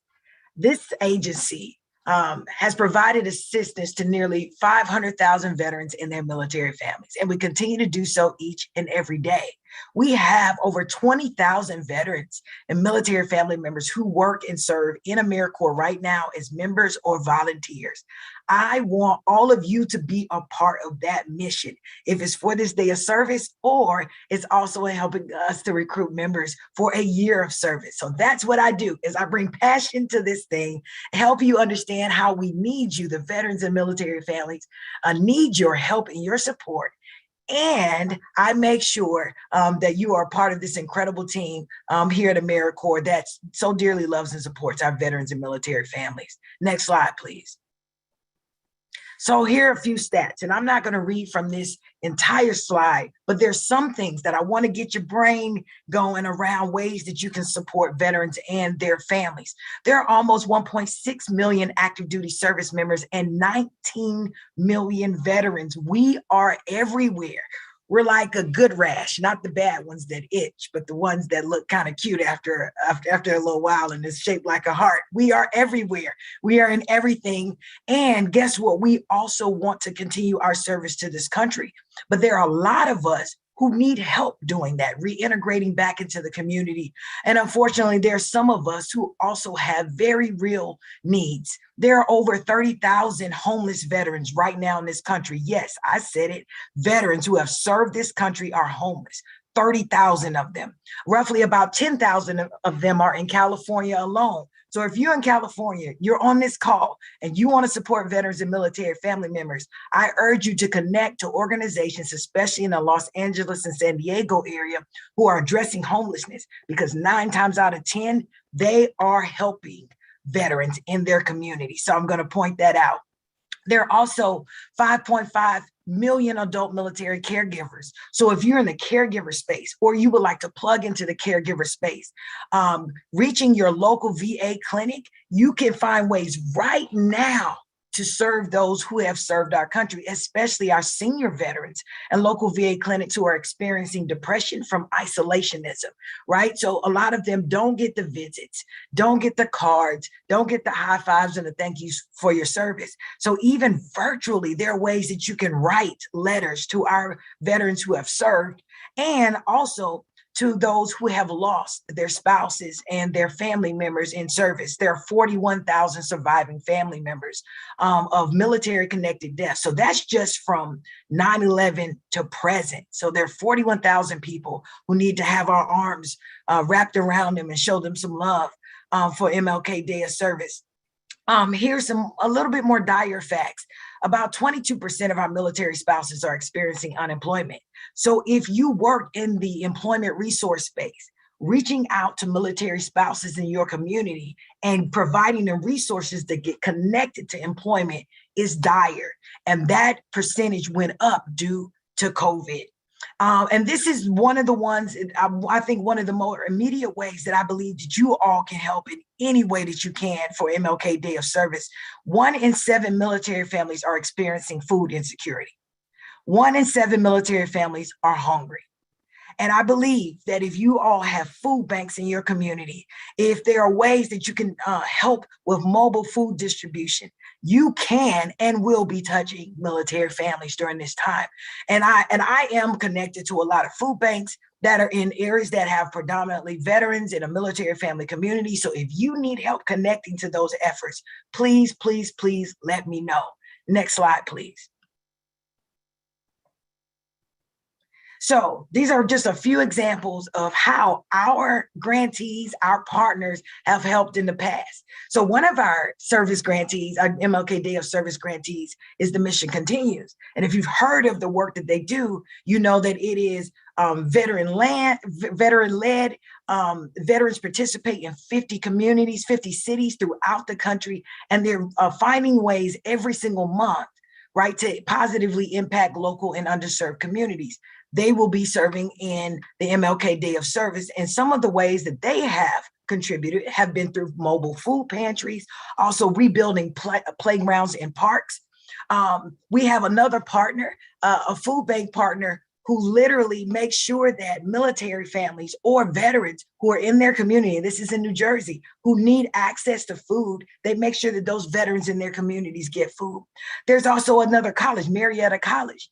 this agency has provided assistance to nearly 500,000 veterans and their military families, and we continue to do so each and every day. We have over 20,000 veterans and military family members who work and serve in AmeriCorps right now as members or volunteers. I want all of you to be a part of that mission, if it's for this day of service or it's also in helping us to recruit members for a year of service. So that's what I do, is I bring passion to this thing, help you understand how we need you, the veterans and military families, need your help and your support. And I make sure that you are part of this incredible team here at Americorps that so dearly loves and supports our veterans and military families. Next slide, please. So here are a few stats, and I'm not going to read from this entire slide, but there's some things that I want to get your brain going around ways that you can support veterans and their families. There are almost 1.6 million active duty service members and 19 million veterans. We are everywhere. We're like a good rash, not the bad ones that itch, but the ones that look kind of cute after a little while and is shaped like a heart. We are everywhere. We are in everything. And guess what? We also want to continue our service to this country. But there are a lot of us who need help doing that, reintegrating back into the community. And unfortunately, there are some of us who also have very real needs. There are over 30,000 homeless veterans right now in this country. Yes, I said it. Veterans who have served this country are homeless. 30,000 of them. Roughly about 10,000 of them are in California alone. So if you're in California, you're on this call and you want to support veterans and military family members, I urge you to connect to organizations, especially in the Los Angeles and San Diego area, who are addressing homelessness, because 9 times out of 10, they are helping veterans in their community. So I'm going to point that out. There are also 5.5 million adult military caregivers. So if you're in the caregiver space, or you would like to plug into the caregiver space, reaching your local VA clinic, you can find ways right now to serve those who have served our country, especially our senior veterans and local VA clinics who are experiencing depression from isolationism, right? So a lot of them don't get the visits, don't get the cards, don't get the high fives and the thank yous for your service. So even virtually, there are ways that you can write letters to our veterans who have served, and also to those who have lost their spouses and their family members in service. There are 41,000 surviving family members of military connected deaths. So that's just from 9/11 to present. So there are 41,000 people who need to have our arms wrapped around them and show them some love for MLK Day of Service. Here's a little bit more dire facts. About 22% of our military spouses are experiencing unemployment. So if you work in the employment resource space, reaching out to military spouses in your community and providing them resources to get connected to employment is dire. And that percentage went up due to COVID. And this is one of the ones, I think one of the more immediate ways that I believe that you all can help in any way that you can for MLK Day of Service. 1 in 7 military families are experiencing food insecurity. 1 in 7 military families are hungry. And I believe that if you all have food banks in your community, if there are ways that you can help with mobile food distribution, you can and will be touching military families during this time. And I am connected to a lot of food banks that are in areas that have predominantly veterans in a military family community. So if you need help connecting to those efforts, please, please, please let me know. Next slide, please. So these are just a few examples of how our grantees, our partners have helped in the past. So one of our service grantees, our MLK Day of Service grantees, is the Mission Continues. And if you've heard of the work that they do, you know that it is veteran-led. Veterans participate in 50 communities, 50 cities throughout the country, and they're finding ways every single month, right, to positively impact local and underserved communities. They will be serving in the MLK Day of Service. And some of the ways that they have contributed have been through mobile food pantries, also rebuilding playgrounds and parks. We have another partner, a food bank partner, who literally makes sure that military families or veterans who are in their community, and this is in New Jersey, who need access to food, they make sure that those veterans in their communities get food. There's also another college, Marietta College.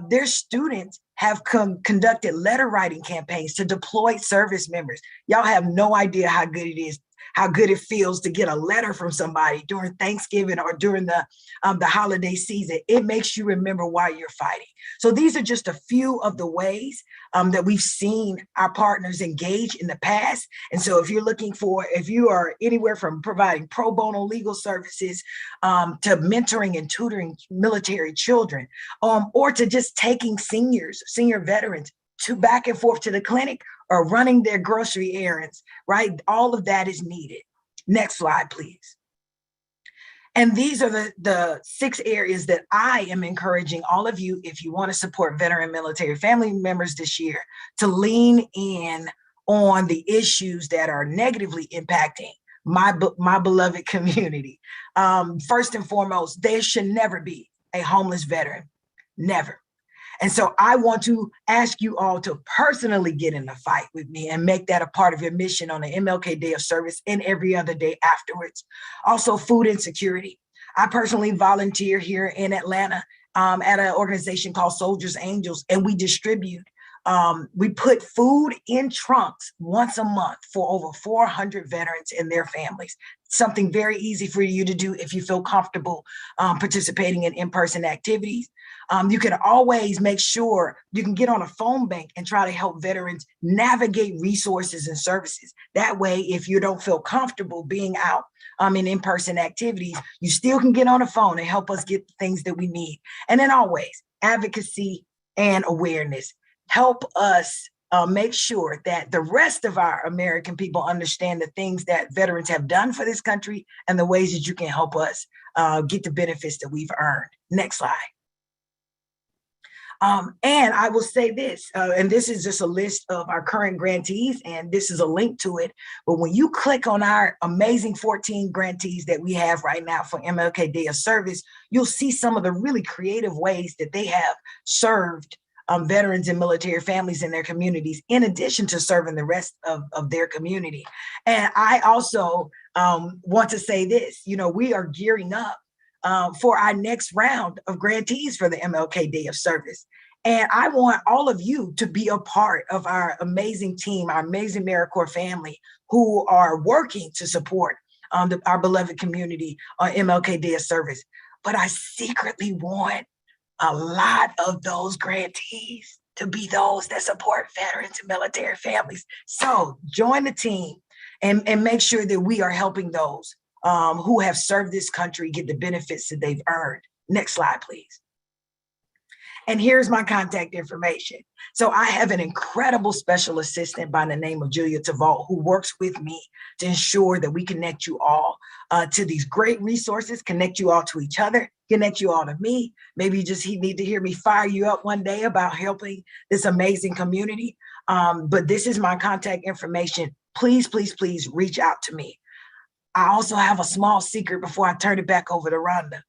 Their students have conducted letter writing campaigns to deploy service members. Y'all have no idea how good it is, how good it feels to get a letter from somebody during Thanksgiving or during the holiday season. It makes you remember why you're fighting. So these are just a few of the ways that we've seen our partners engage in the past. And so if you are anywhere from providing pro bono legal services to mentoring and tutoring military children, or to just taking senior veterans to back and forth to the clinic or running their grocery errands, right? All of that is needed. Next slide, please. And these are the 6 areas that I am encouraging all of you, if you want to support veteran military family members this year, to lean in on the issues that are negatively impacting my beloved community. First and foremost, there should never be a homeless veteran, never. And so I want to ask you all to personally get in the fight with me and make that a part of your mission on the MLK Day of Service and every other day afterwards. Also, food insecurity. I personally volunteer here in Atlanta at an organization called Soldiers Angels, and we distribute. We put food in trunks once a month for over 400 veterans and their families. Something very easy for you to do if you feel comfortable participating in in-person activities. You can always make sure you can get on a phone bank and try to help veterans navigate resources and services. That way, if you don't feel comfortable being out in in-person activities, you still can get on the phone and help us get the things that we need. And then always, advocacy and awareness. Help us make sure that the rest of our American people understand the things that veterans have done for this country and the ways that you can help us get the benefits that we've earned. Next slide. And I will say this, and this is just a list of our current grantees, and this is a link to it. But when you click on our amazing 14 grantees that we have right now for MLK Day of Service, you'll see some of the really creative ways that they have served veterans and military families in their communities, in addition to serving the rest of their community. And I also want to say this, we are gearing up for our next round of grantees for the MLK Day of Service. And I want all of you to be a part of our amazing team, our amazing Americorps family who are working to support our beloved community on MLK Day of Service. But I secretly want a lot of those grantees to be those that support veterans and military families. So join the team and make sure that we are helping those who have served this country get the benefits that they've earned. Next slide, please. And here's my contact information. So I have an incredible special assistant by the name of Julia Tavol, who works with me to ensure that we connect you all to these great resources, connect you all to each other, connect you all to me. Maybe you just need to hear me fire you up one day about helping this amazing community. But this is my contact information. Please, please, please reach out to me. I also have a small secret before I turn it back over to Rhonda.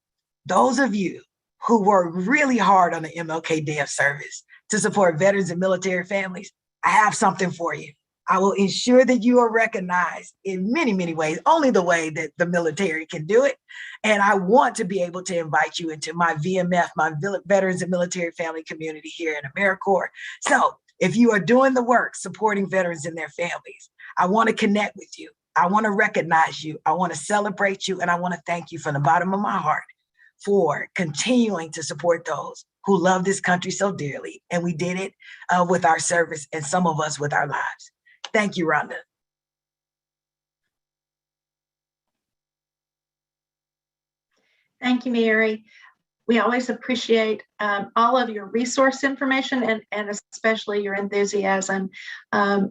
Those of you who work really hard on the MLK Day of Service to support veterans and military families, I have something for you. I will ensure that you are recognized in many, many ways, only the way that the military can do it. And I want to be able to invite you into my VMF, my Veterans and Military Family community here in Americorps. So if you are doing the work supporting veterans and their families, I want to connect with you. I want to recognize you. I want to celebrate you. And I want to thank you from the bottom of my heart for continuing to support those who love this country so dearly. And we did it with our service and some of us with our lives. Thank you, Rhonda. Thank you, Mary. We always appreciate all of your resource information and especially your enthusiasm.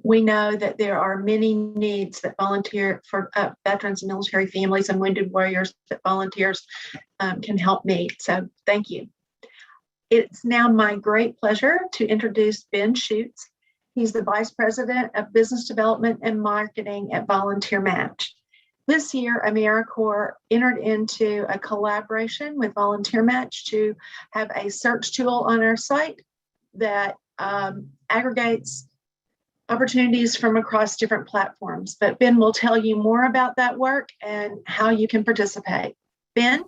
We know that there are many needs that volunteer for veterans and military families and wounded warriors that volunteers can help meet. So thank you. It's now my great pleasure to introduce Ben Schutz. He's the Vice President of Business Development and Marketing at Volunteer Match. This year, Americorps entered into a collaboration with Volunteer Match to have a search tool on our site that aggregates opportunities from across different platforms. But Ben will tell you more about that work and how you can participate. Ben?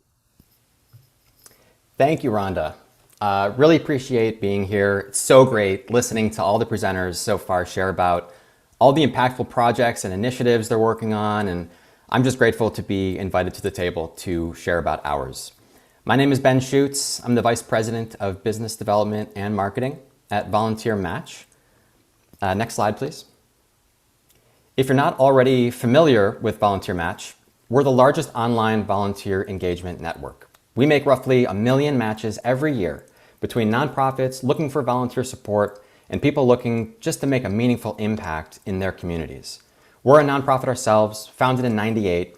Thank you, Rhonda. Really appreciate being here. It's so great listening to all the presenters so far share about all the impactful projects and initiatives they're working on, and I'm just grateful to be invited to the table to share about ours. My name is Ben Schutz. I'm the Vice President of Business Development and Marketing at Volunteer Match. Next slide, please. If you're not already familiar with Volunteer Match, we're the largest online volunteer engagement network. We make roughly 1 million matches every year between nonprofits looking for volunteer support and people looking just to make a meaningful impact in their communities. We're a nonprofit ourselves, founded in '98.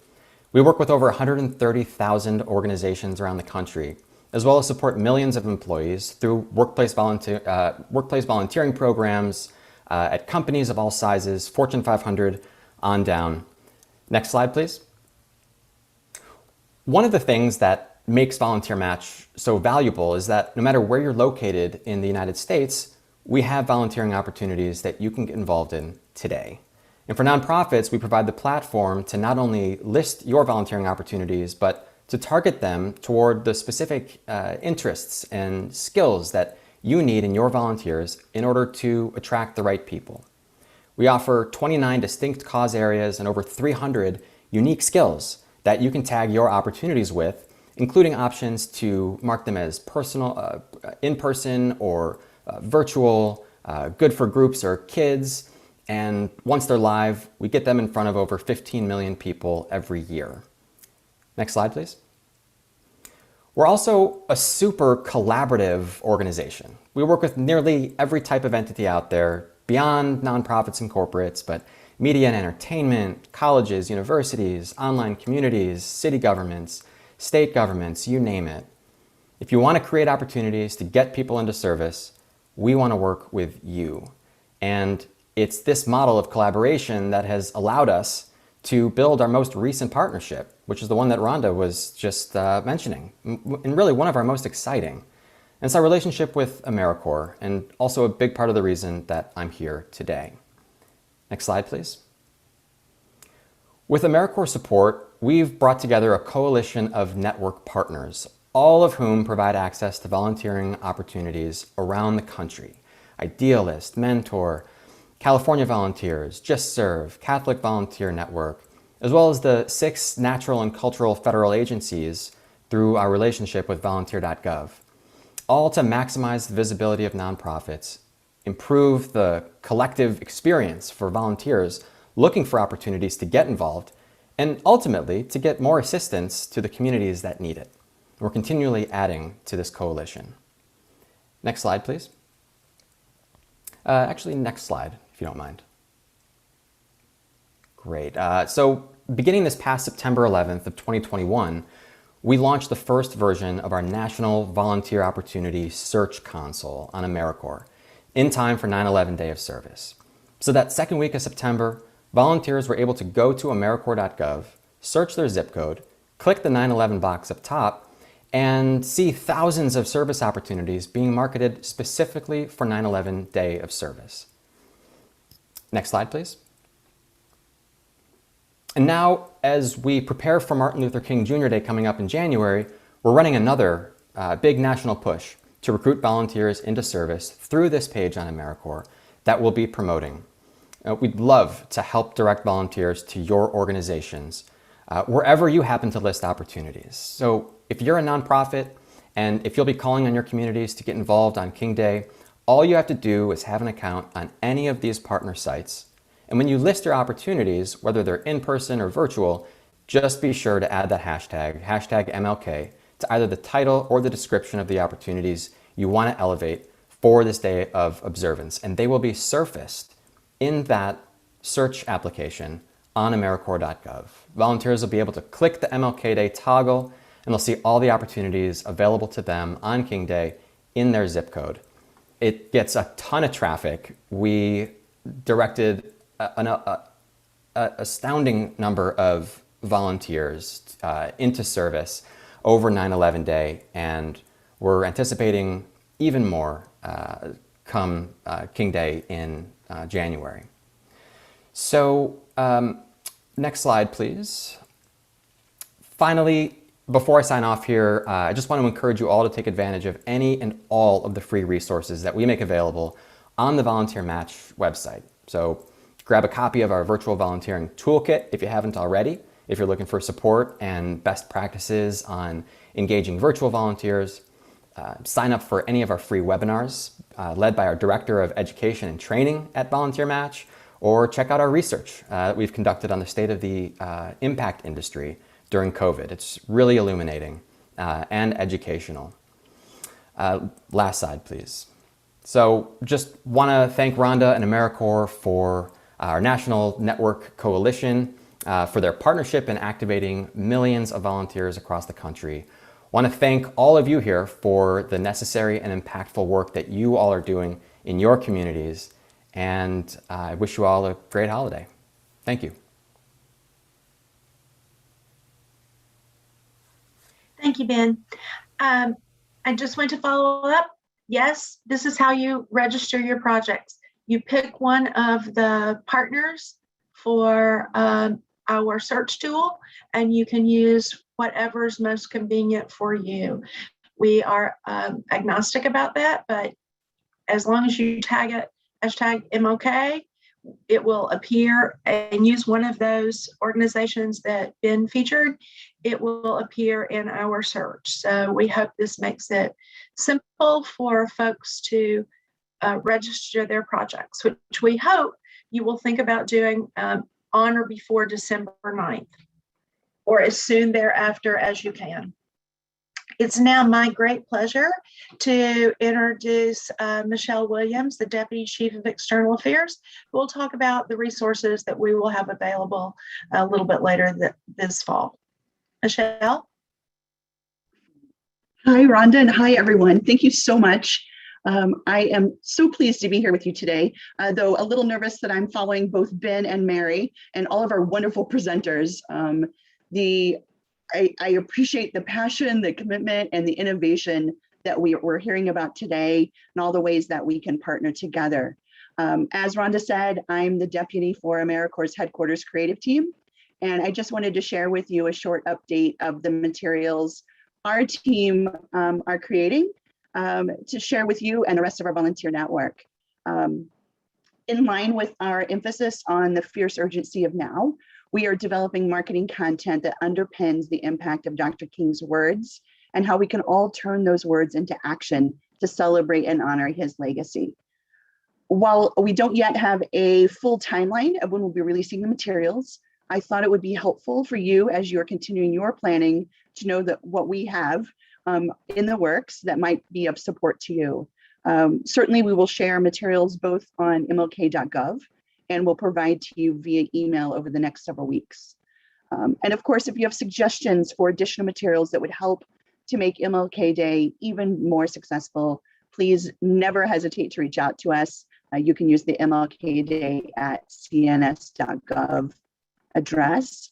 We work with over 130,000 organizations around the country, as well as support millions of employees through workplace volunteering programs at companies of all sizes, Fortune 500 on down. Next slide, please. One of the things that makes Volunteer Match so valuable is that no matter where you're located in the United States, we have volunteering opportunities that you can get involved in today. And for nonprofits, we provide the platform to not only list your volunteering opportunities, but to target them toward the specific interests and skills that you need in your volunteers in order to attract the right people. We offer 29 distinct cause areas and over 300 unique skills that you can tag your opportunities with, including options to mark them as personal, in-person or virtual, good for groups or kids. And once they're live, we get them in front of over 15 million people every year. Next slide, please. We're also a super collaborative organization. We work with nearly every type of entity out there, beyond nonprofits and corporates, but media and entertainment, colleges, universities, online communities, city governments, state governments, you name it. If you want to create opportunities to get people into service, we want to work with you. And it's this model of collaboration that has allowed us to build our most recent partnership, which is the one that Rhonda was just mentioning, and really one of our most exciting. And it's our relationship with Americorps, and also a big part of the reason that I'm here today. Next slide, please. With Americorps support, we've brought together a coalition of network partners, all of whom provide access to volunteering opportunities around the country. Idealist, Mentor, California Volunteers, Just Serve, Catholic Volunteer Network, as well as the 6 natural and cultural federal agencies through our relationship with volunteer.gov, all to maximize the visibility of nonprofits, improve the collective experience for volunteers looking for opportunities to get involved, and ultimately to get more assistance to the communities that need it. We're continually adding to this coalition. Next slide, please. Actually, next slide, if you don't mind. Great. So beginning this past September 11th of 2021, we launched the first version of our National Volunteer Opportunity Search Console on Americorps in time for 9/11 Day of Service. So that second week of September, volunteers were able to go to Americorps.gov, search their zip code, click the 9/11 box up top, and see thousands of service opportunities being marketed specifically for 9/11 Day of Service. Next slide, please. And now, as we prepare for Martin Luther King Jr. Day coming up in January, we're running another big national push to recruit volunteers into service through this page on Americorps that we'll be promoting. We'd love to help direct volunteers to your organizations wherever you happen to list opportunities. So if you're a nonprofit and if you'll be calling on your communities to get involved on King Day, all you have to do is have an account on any of these partner sites. And when you list your opportunities, whether they're in person or virtual, just be sure to add that hashtag MLK, to either the title or the description of the opportunities you want to elevate for this day of observance. And they will be surfaced in that search application on Americorps.gov. Volunteers will be able to click the MLK Day toggle and they'll see all the opportunities available to them on King Day in their zip code. It gets a ton of traffic. We directed an astounding number of volunteers into service over 9/11 Day, and we're anticipating even more come King Day in January. So next slide, please. Finally, before I sign off here, I just want to encourage you all to take advantage of any and all of the free resources that we make available on the Volunteer Match website. So grab a copy of our virtual volunteering toolkit if you haven't already, if you're looking for support and best practices on engaging virtual volunteers. Sign up for any of our free webinars led by our Director of Education and Training at Volunteer Match, or check out our research that we've conducted on the state of the impact industry during COVID. It's really illuminating and educational. Last slide, please. So just want to thank Rhonda and Americorps for our National Network Coalition for their partnership in activating millions of volunteers across the country. Want to thank all of you here for the necessary and impactful work that you all are doing in your communities. And I wish you all a great holiday. Thank you. Thank you. Thank you, Ben. I just want to follow up. Yes, this is how you register your projects. You pick one of the partners for our search tool, and you can use whatever's most convenient for you. We are agnostic about that, but as long as you tag it, hashtag MLK, it will appear, and use one of those organizations that Ben featured, it will appear in our search. So we hope this makes it simple for folks to register their projects, which we hope you will think about doing on or before December 9th, or as soon thereafter as you can. It's now my great pleasure to introduce Michelle Williams, the Deputy Chief of External Affairs, who will talk about the resources that we will have available a little bit later this fall. Michelle? Hi, Rhonda, and hi, everyone. Thank you so much. I am so pleased to be here with you today, though a little nervous that I'm following both Ben and Mary and all of our wonderful presenters. I appreciate the passion, the commitment, and the innovation that we're hearing about today, and all the ways that we can partner together. As Rhonda said, I'm the deputy for Americorps' headquarters creative team, and I just wanted to share with you a short update of the materials our team are creating to share with you and the rest of our volunteer network. In line with our emphasis on the fierce urgency of now, we are developing marketing content that underpins the impact of Dr. King's words and how we can all turn those words into action to celebrate and honor his legacy. While we don't yet have a full timeline of when we'll be releasing the materials, I thought it would be helpful for you as you're continuing your planning to know that what we have in the works that might be of support to you. Certainly we will share materials both on MLK.gov and we'll provide to you via email over the next several weeks. And of course, if you have suggestions for additional materials that would help to make MLK Day even more successful, please never hesitate to reach out to us. You can use the MLK Day at cns.gov address.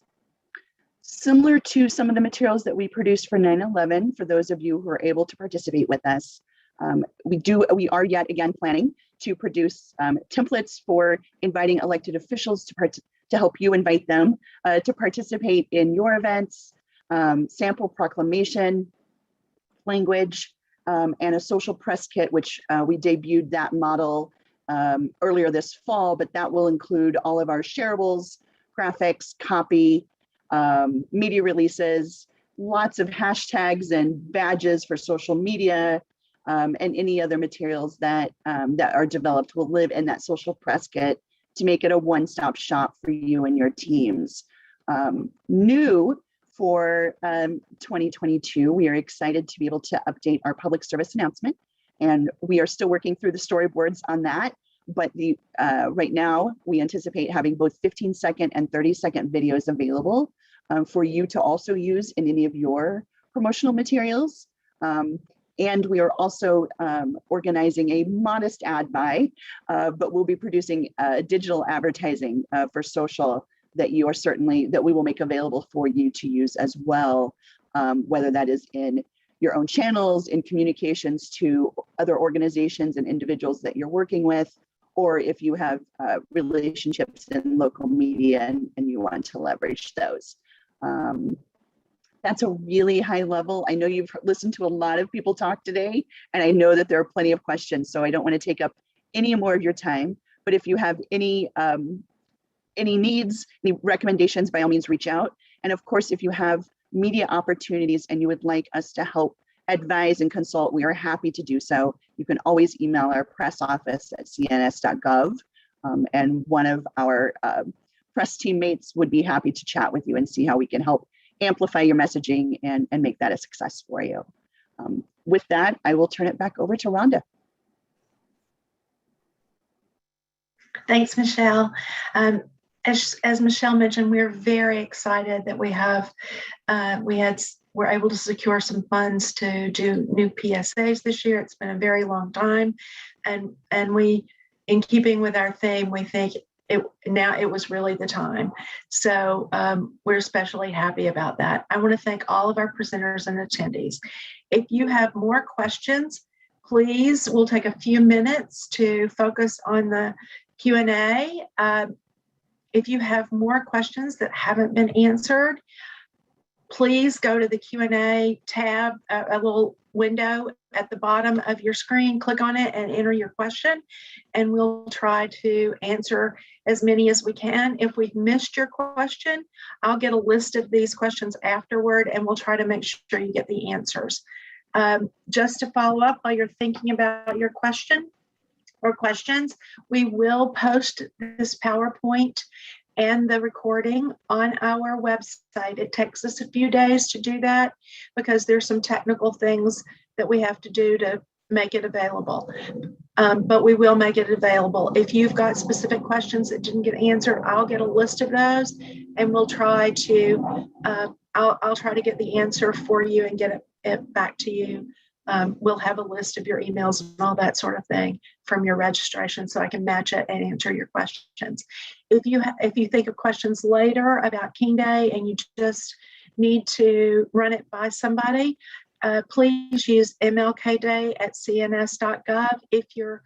Similar to some of the materials that we produced for 9/11, for those of you who are able to participate with us, we are yet again planning to produce templates for inviting elected officials to help you invite them to participate in your events, sample proclamation, language, and a social press kit, which we debuted that model earlier this fall, but that will include all of our shareables, graphics, copy, media releases, lots of hashtags and badges for social media, and any other materials that are developed will live in that social press kit to make it a one-stop shop for you and your teams. New for 2022, we are excited to be able to update our public service announcement, and we are still working through the storyboards on that. But right now, we anticipate having both 15-second and 30-second videos available for you to also use in any of your promotional materials. And we are also organizing a modest ad buy, but we'll be producing digital advertising for social that we will make available for you to use as well, whether that is in your own channels, in communications to other organizations and individuals that you're working with, or if you have relationships in local media and you want to leverage those. That's a really high level. I know you've listened to a lot of people talk today, and I know that there are plenty of questions, so I don't want to take up any more of your time. But if you have any needs, any recommendations, by all means, reach out. And of course, if you have media opportunities and you would like us to help advise and consult, we are happy to do so. You can always email our press office at cns.gov, and one of our press teammates would be happy to chat with you and see how we can help amplify your messaging and make that a success for you. With that, I will turn it back over to Rhonda. Thanks, Michelle. As Michelle mentioned, we're very excited that we're able to secure some funds to do new PSAs this year. It's been a very long time, and we, in keeping with our theme, we think now it was really the time. So we're especially happy about that. I want to thank all of our presenters and attendees. If you have more questions, please, we'll take a few minutes to focus on the Q&A. If you have more questions that haven't been answered, please go to the Q&A tab, a little window at the bottom of your screen, click on it and enter your question, and we'll try to answer as many as we can. If we've missed your question, I'll get a list of these questions afterward, and we'll try to make sure you get the answers. Just to follow up while you're thinking about your question or questions, we will post this PowerPoint and the recording on our website. It takes us a few days to do that because there's some technical things that we have to do to make it available. But we will make it available. If you've got specific questions that didn't get answered, I'll get a list of those, and we'll try to, I'll try to get the answer for you and get it back to you. We'll have a list of your emails and all that sort of thing from your registration, so I can match it and answer your questions. If you think of questions later about King Day and you just need to run it by somebody, please use mlkday@cns.gov. If your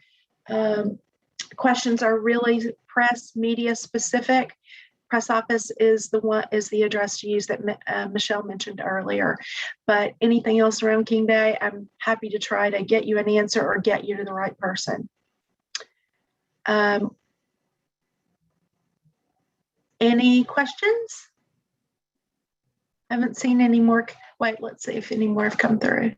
questions are really press media specific, press office is the address to use that Michelle mentioned earlier. But anything else around King Day, I'm happy to try to get you an answer or get you to the right person. Any questions? I haven't seen any more. Wait, let's see if any more have come through.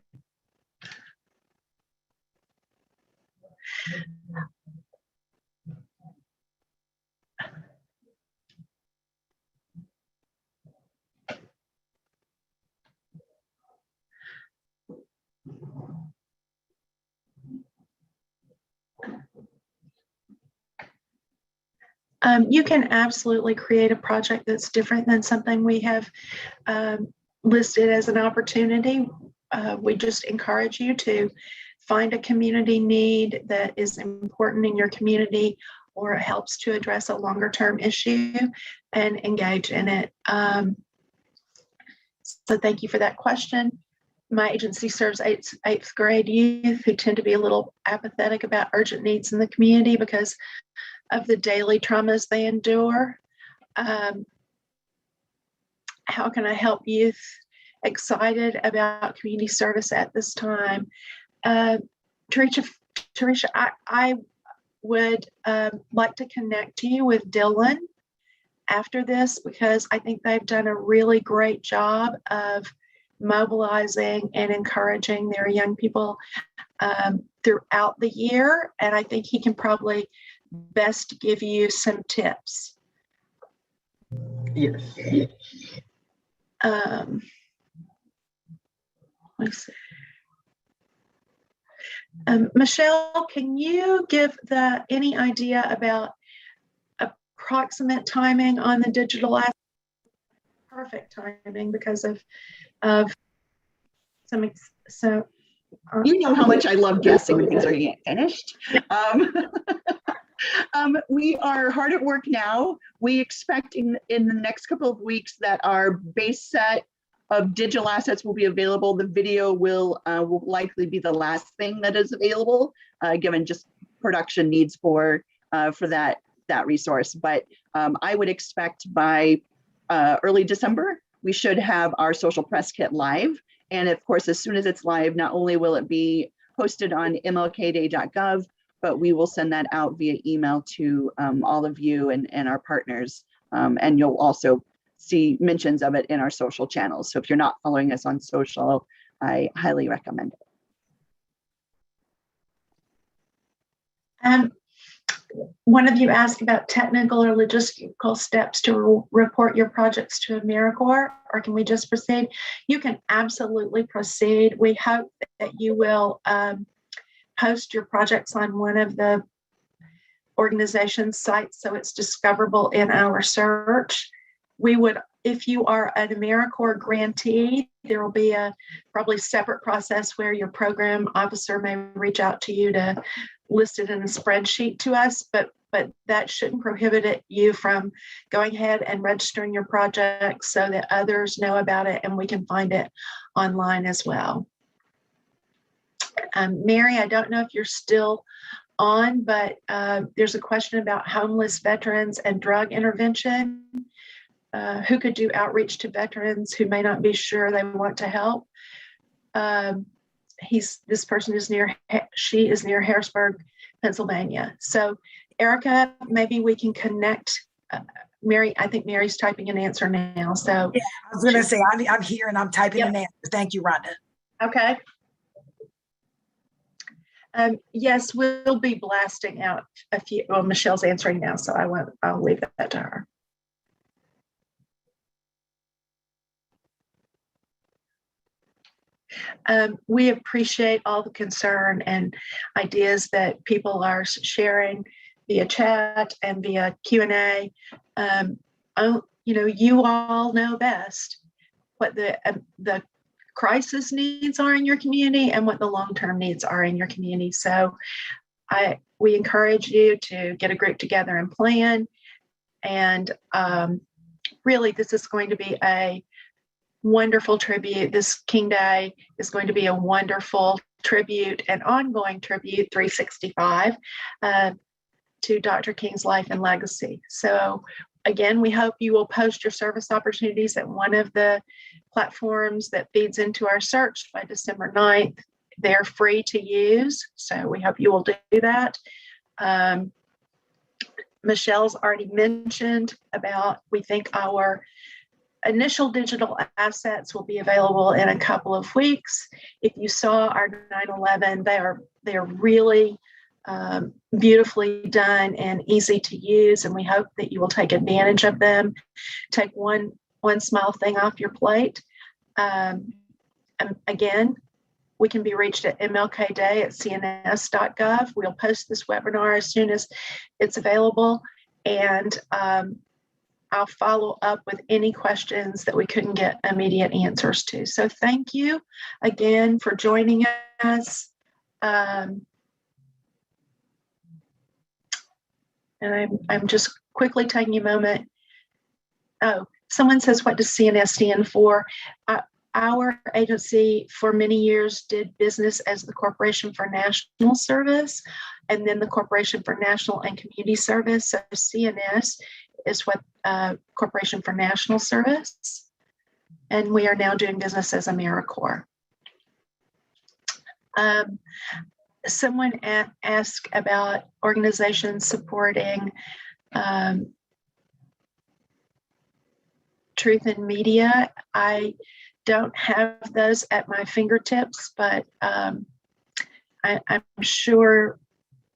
You can absolutely create a project that's different than something we have listed as an opportunity. We just encourage you to find a community need that is important in your community or helps to address a longer term issue and engage in it. So thank you for that question. My agency serves eighth grade youth who tend to be a little apathetic about urgent needs in the community because of the daily traumas they endure. How can I help youth excited about community service at this time? Teresa, I would like to connect you with Dylan after this because I think they've done a really great job of mobilizing and encouraging their young people throughout the year. And I think he can probably best give you some tips. Yes. Let's see. Michelle, can you give any idea about approximate timing on the digital asset? Perfect timing because of some. You know how much I love guessing when things are getting finished. We are hard at work now. We expect in the next couple of weeks that our base set of digital assets will be available. The video will likely be the last thing that is available, given just production needs for that resource. But I would expect by early December, we should have our social press kit live. And of course, as soon as it's live, not only will it be posted on mlkday.gov, but we will send that out via email to all of you and our partners. And you'll also see mentions of it in our social channels. So if you're not following us on social, I highly recommend it. One of you asked about technical or logistical steps to report your projects to Americorps, or can we just proceed? You can absolutely proceed. We hope that you will post your projects on one of the organization's sites so it's discoverable in our search. We would, if you are an Americorps grantee, there will be a probably separate process where your program officer may reach out to you to listed in a spreadsheet to us, but that shouldn't prohibit you from going ahead and registering your project so that others know about it and we can find it online as well. Mary, I don't know if you're still on, but there's a question about homeless veterans and drug intervention. Who could do outreach to veterans who may not be sure they want to help? This person is she is near Harrisburg, Pennsylvania. So Erica, maybe we can connect. Mary, I think Mary's typing an answer now. So yeah, I was gonna say, I'm here and I'm typing an answer. Thank you, Rhonda. Okay. Yes, we'll be blasting out a few. Well, Michelle's answering now, so I'll leave that to her. We appreciate all the concern and ideas that people are sharing via chat and via Q&A. You all know best what the crisis needs are in your community and what the long-term needs are in your community. So we encourage you to get a group together and plan. And really, this is going to be a wonderful tribute. This King Day is going to be a wonderful tribute, an ongoing tribute, 365, to Dr. King's life and legacy. So again, we hope you will post your service opportunities at one of the platforms that feeds into our search by December 9th. They're free to use, so we hope you will do that. Michelle's already mentioned about, we think our initial digital assets will be available in a couple of weeks. If you saw our 9/11, they are really beautifully done and easy to use, and we hope that you will take advantage of them. Take one small thing off your plate. Again, we can be reached at mlkday@cns.gov. We'll post this webinar as soon as it's available, and I'll follow up with any questions that we couldn't get immediate answers to. So thank you again for joining us. And I'm just quickly taking a moment. Oh, someone says, what does CNS stand for? Our agency for many years did business as the Corporation for National Service, and then the Corporation for National and Community Service. So CNS is what Corporation for National Service, and we are now doing business as Americorps. Someone asked about organizations supporting truth in media. I don't have those at my fingertips, but I'm sure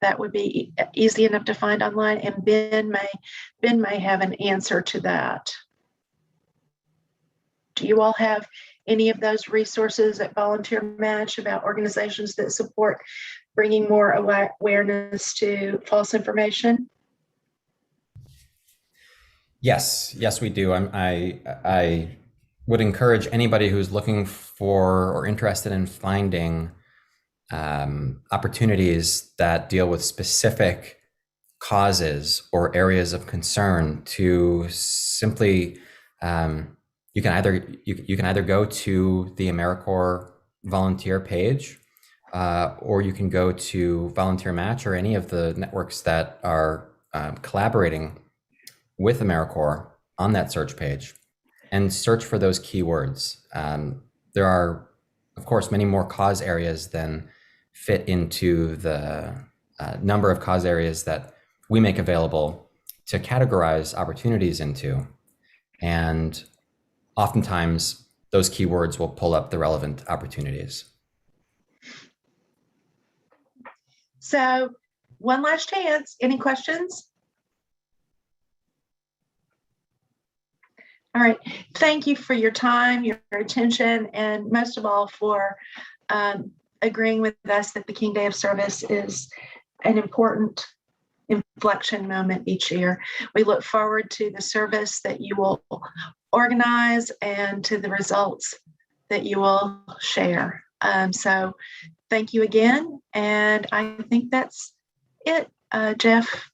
that would be easy enough to find online, and Ben may have an answer to that. Do you all have any of those resources at Volunteer Match about organizations that support bringing more awareness to false information? Yes, we do. I would encourage anybody who's looking for or interested in finding opportunities that deal with specific causes or areas of concern to simply you can either go to the Americorps volunteer page, or you can go to Volunteer Match or any of the networks that are collaborating with Americorps on that search page, and search for those keywords. There are, of course, many more cause areas than fit into the number of cause areas that we make available to categorize opportunities into. And oftentimes those keywords will pull up the relevant opportunities. So one last chance. Any questions? All right. Thank you for your time, your attention, and most of all for agreeing with us that the King Day of Service is an important inflection moment each year. We look forward to the service that you will organize and to the results that you will share. So thank you again. And I think that's it, Jeff?